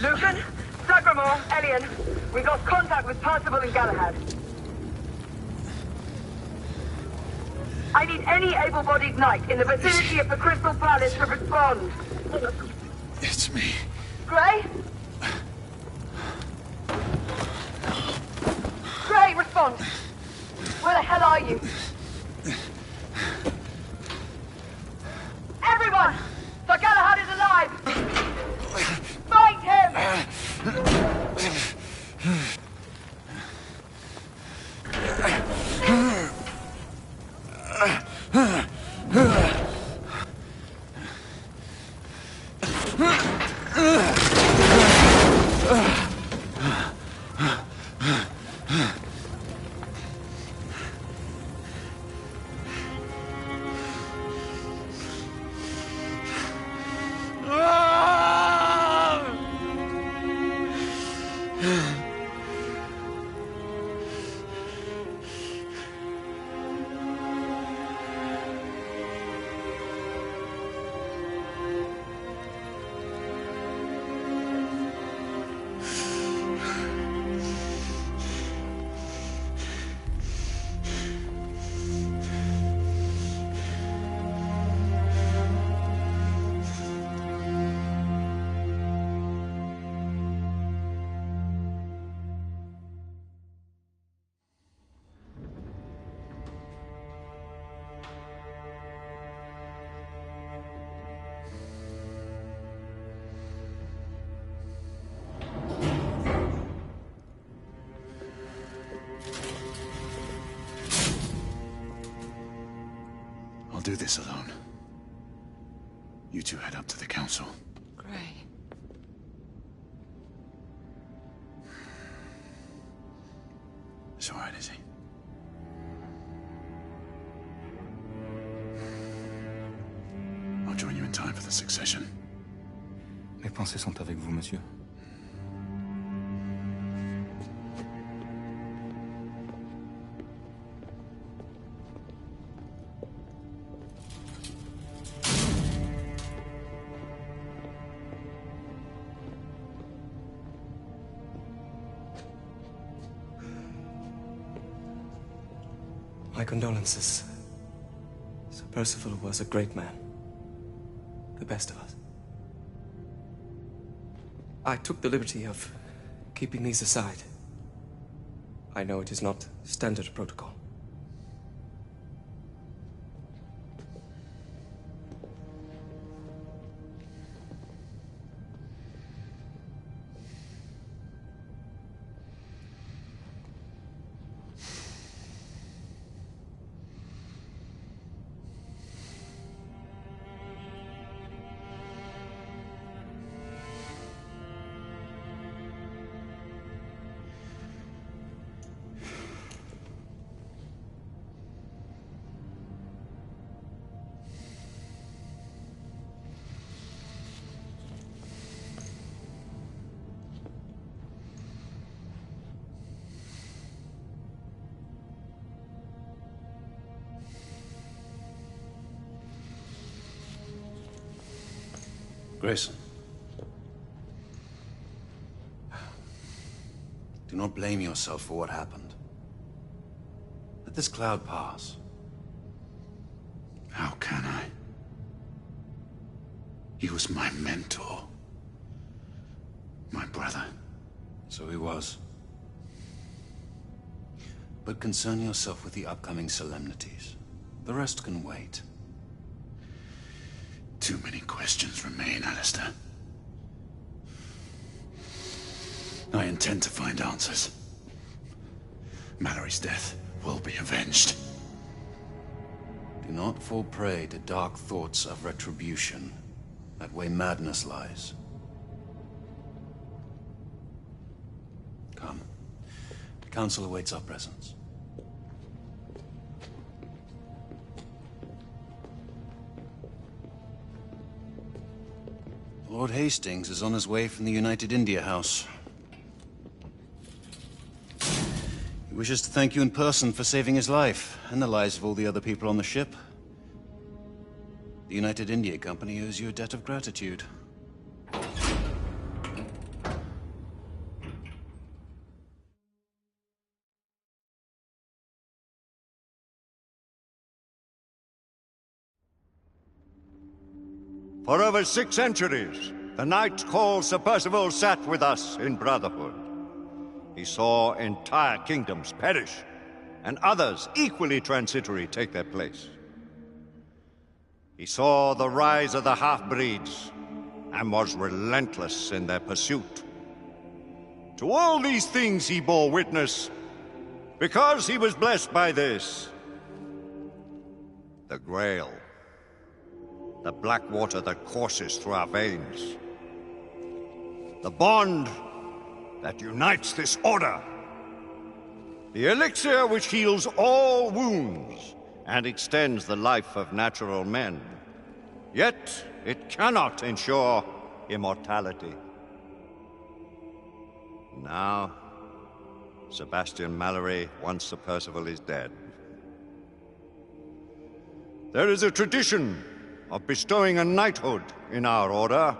Lucan, Sagramore, Elian, we've lost contact with Percival and Galahad. I need any able-bodied knight in the vicinity of the Crystal Palace to respond. It's me. Gray? Gray, respond! Where the hell are you? Everyone! Sir Galahad is alive! Fight him! I'll do this alone. You two head up to the council. Gray. He's all right, is he? I'll join you in time for the succession. Mes pensées sont avec vous, monsieur. My condolences. Sir Percival was a great man. The best of us. I took the liberty of keeping these aside. I know it is not standard protocol. Grayson. Do not blame yourself for what happened. Let this cloud pass. How can I? He was my mentor. My brother. So he was. But concern yourself with the upcoming solemnities. The rest can wait. Too many questions remain, Alistair. I intend to find answers. Mallory's death will be avenged. Do not fall prey to dark thoughts of retribution. That way madness lies. Come. The Council awaits our presence. Lord Hastings is on his way from the United India House. He wishes to thank you in person for saving his life, and the lives of all the other people on the ship. The United India Company owes you a debt of gratitude. For over 6 centuries, the Knight called Sir Percival sat with us in brotherhood. He saw entire kingdoms perish, and others equally transitory take their place. He saw the rise of the half-breeds, and was relentless in their pursuit. To all these things he bore witness, because he was blessed by this. The Grail. The black water that courses through our veins. The bond that unites this order. The elixir which heals all wounds and extends the life of natural men. Yet it cannot ensure immortality. Now, Sebastian Mallory, once Sir Percival, is dead. There is a tradition of bestowing a knighthood in our order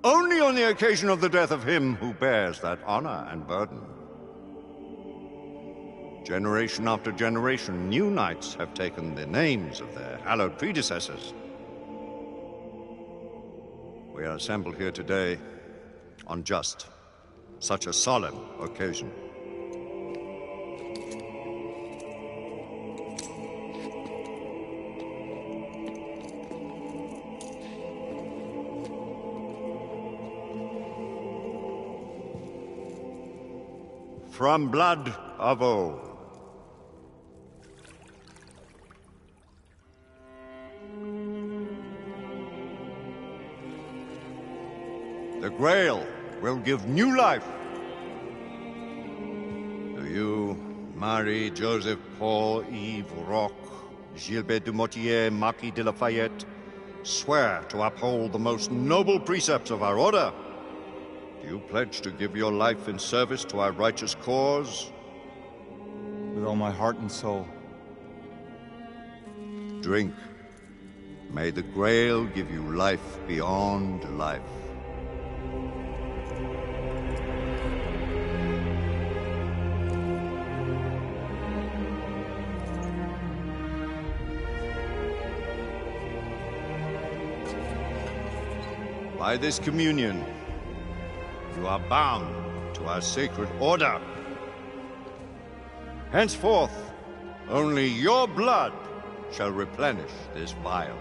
only on the occasion of the death of him who bears that honor and burden. Generation after generation, new knights have taken the names of their hallowed predecessors. We are assembled here today on just such a solemn occasion. From blood of old. The Grail will give new life to you, Marie Joseph Paul Yves Roch, Gilbert du Motier, Marquis de Lafayette, swear to uphold the most noble precepts of our order? Do you pledge to give your life in service to our righteous cause? With all my heart and soul. Drink. May the Grail give you life beyond life. By this communion, you are bound to our sacred order. Henceforth, only your blood shall replenish this vial.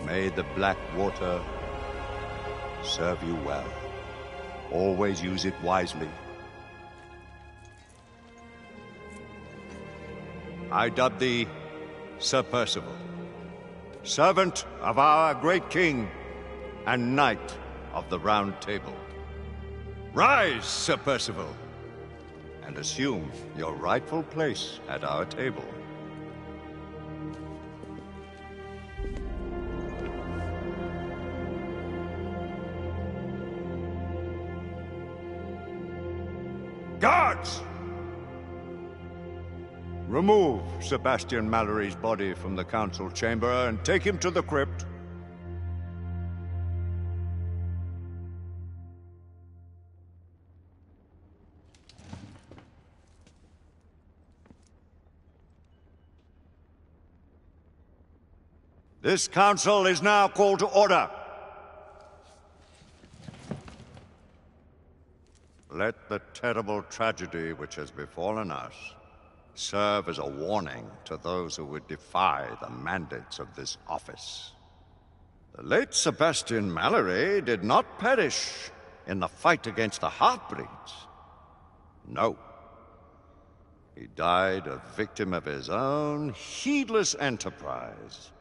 May the black water serve you well. Always use it wisely. I dub thee Sir Percival, servant of our great king and knight of the Round Table. Rise, Sir Percival, and assume your rightful place at our table. Guards! Remove Sebastian Mallory's body from the council chamber and take him to the crypt. This council is now called to order. Let the terrible tragedy which has befallen us serve as a warning to those who would defy the mandates of this office. The late Sebastian Mallory did not perish in the fight against the Half-Breeds. No. He died a victim of his own heedless enterprise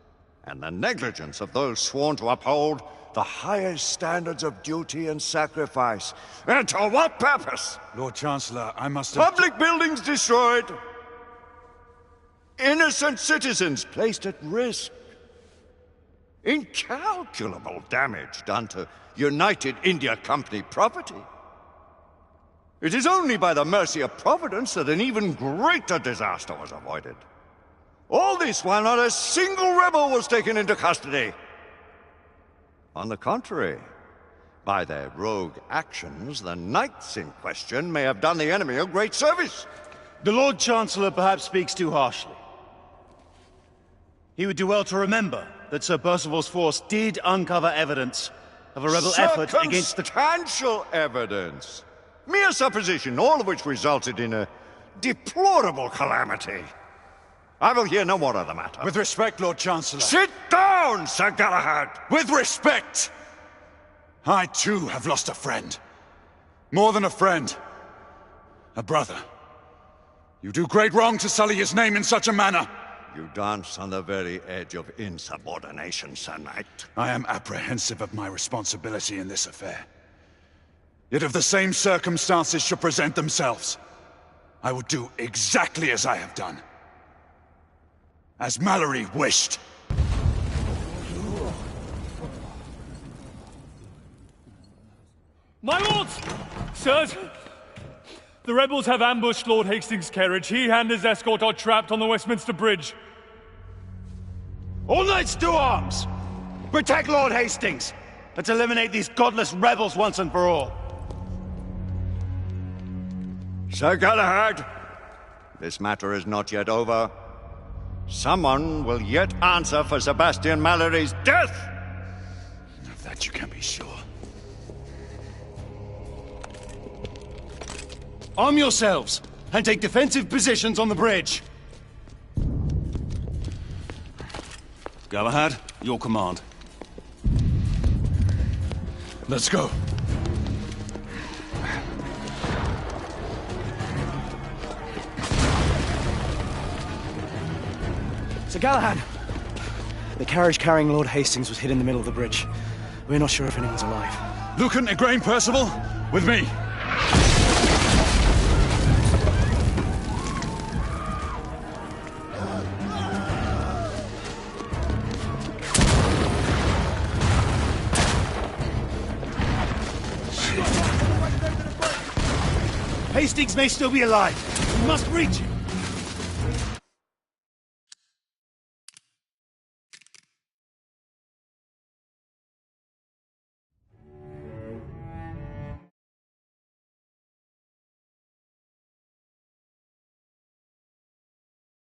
and the negligence of those sworn to uphold the highest standards of duty and sacrifice. And to what purpose? Lord Chancellor, I must have... Public buildings destroyed. Innocent citizens placed at risk. Incalculable damage done to United India Company property. It is only by the mercy of Providence that an even greater disaster was avoided. All this while not a single rebel was taken into custody. On the contrary, by their rogue actions, the knights in question may have done the enemy a great service. The Lord Chancellor perhaps speaks too harshly. He would do well to remember that Sir Percival's force did uncover evidence of a rebel effort against the... Circumstantial evidence. Mere supposition, all of which resulted in a deplorable calamity. I will hear no more of the matter. With respect, Lord Chancellor. Sit down, Sir Galahad! With respect! I, too, have lost a friend. More than a friend. A brother. You do great wrong to sully his name in such a manner. You dance on the very edge of insubordination, Sir Knight. I am apprehensive of my responsibility in this affair. Yet if the same circumstances should present themselves, I would do exactly as I have done. As Mallory wished. My lords! Sirs! The rebels have ambushed Lord Hastings' carriage. He and his escort are trapped on the Westminster Bridge. All knights to arms! Protect Lord Hastings! Let's eliminate these godless rebels once and for all. Sir Galahad, this matter is not yet over. Someone will yet answer for Sebastian Mallory's death! Of that you can be sure. Arm yourselves, and take defensive positions on the bridge. Galahad, your command. Let's go. Sir Galahad! The carriage carrying Lord Hastings was hit in the middle of the bridge. We're not sure if anyone's alive. Lucan, Igraine, Percival, with me. Hastings may still be alive. We must reach him.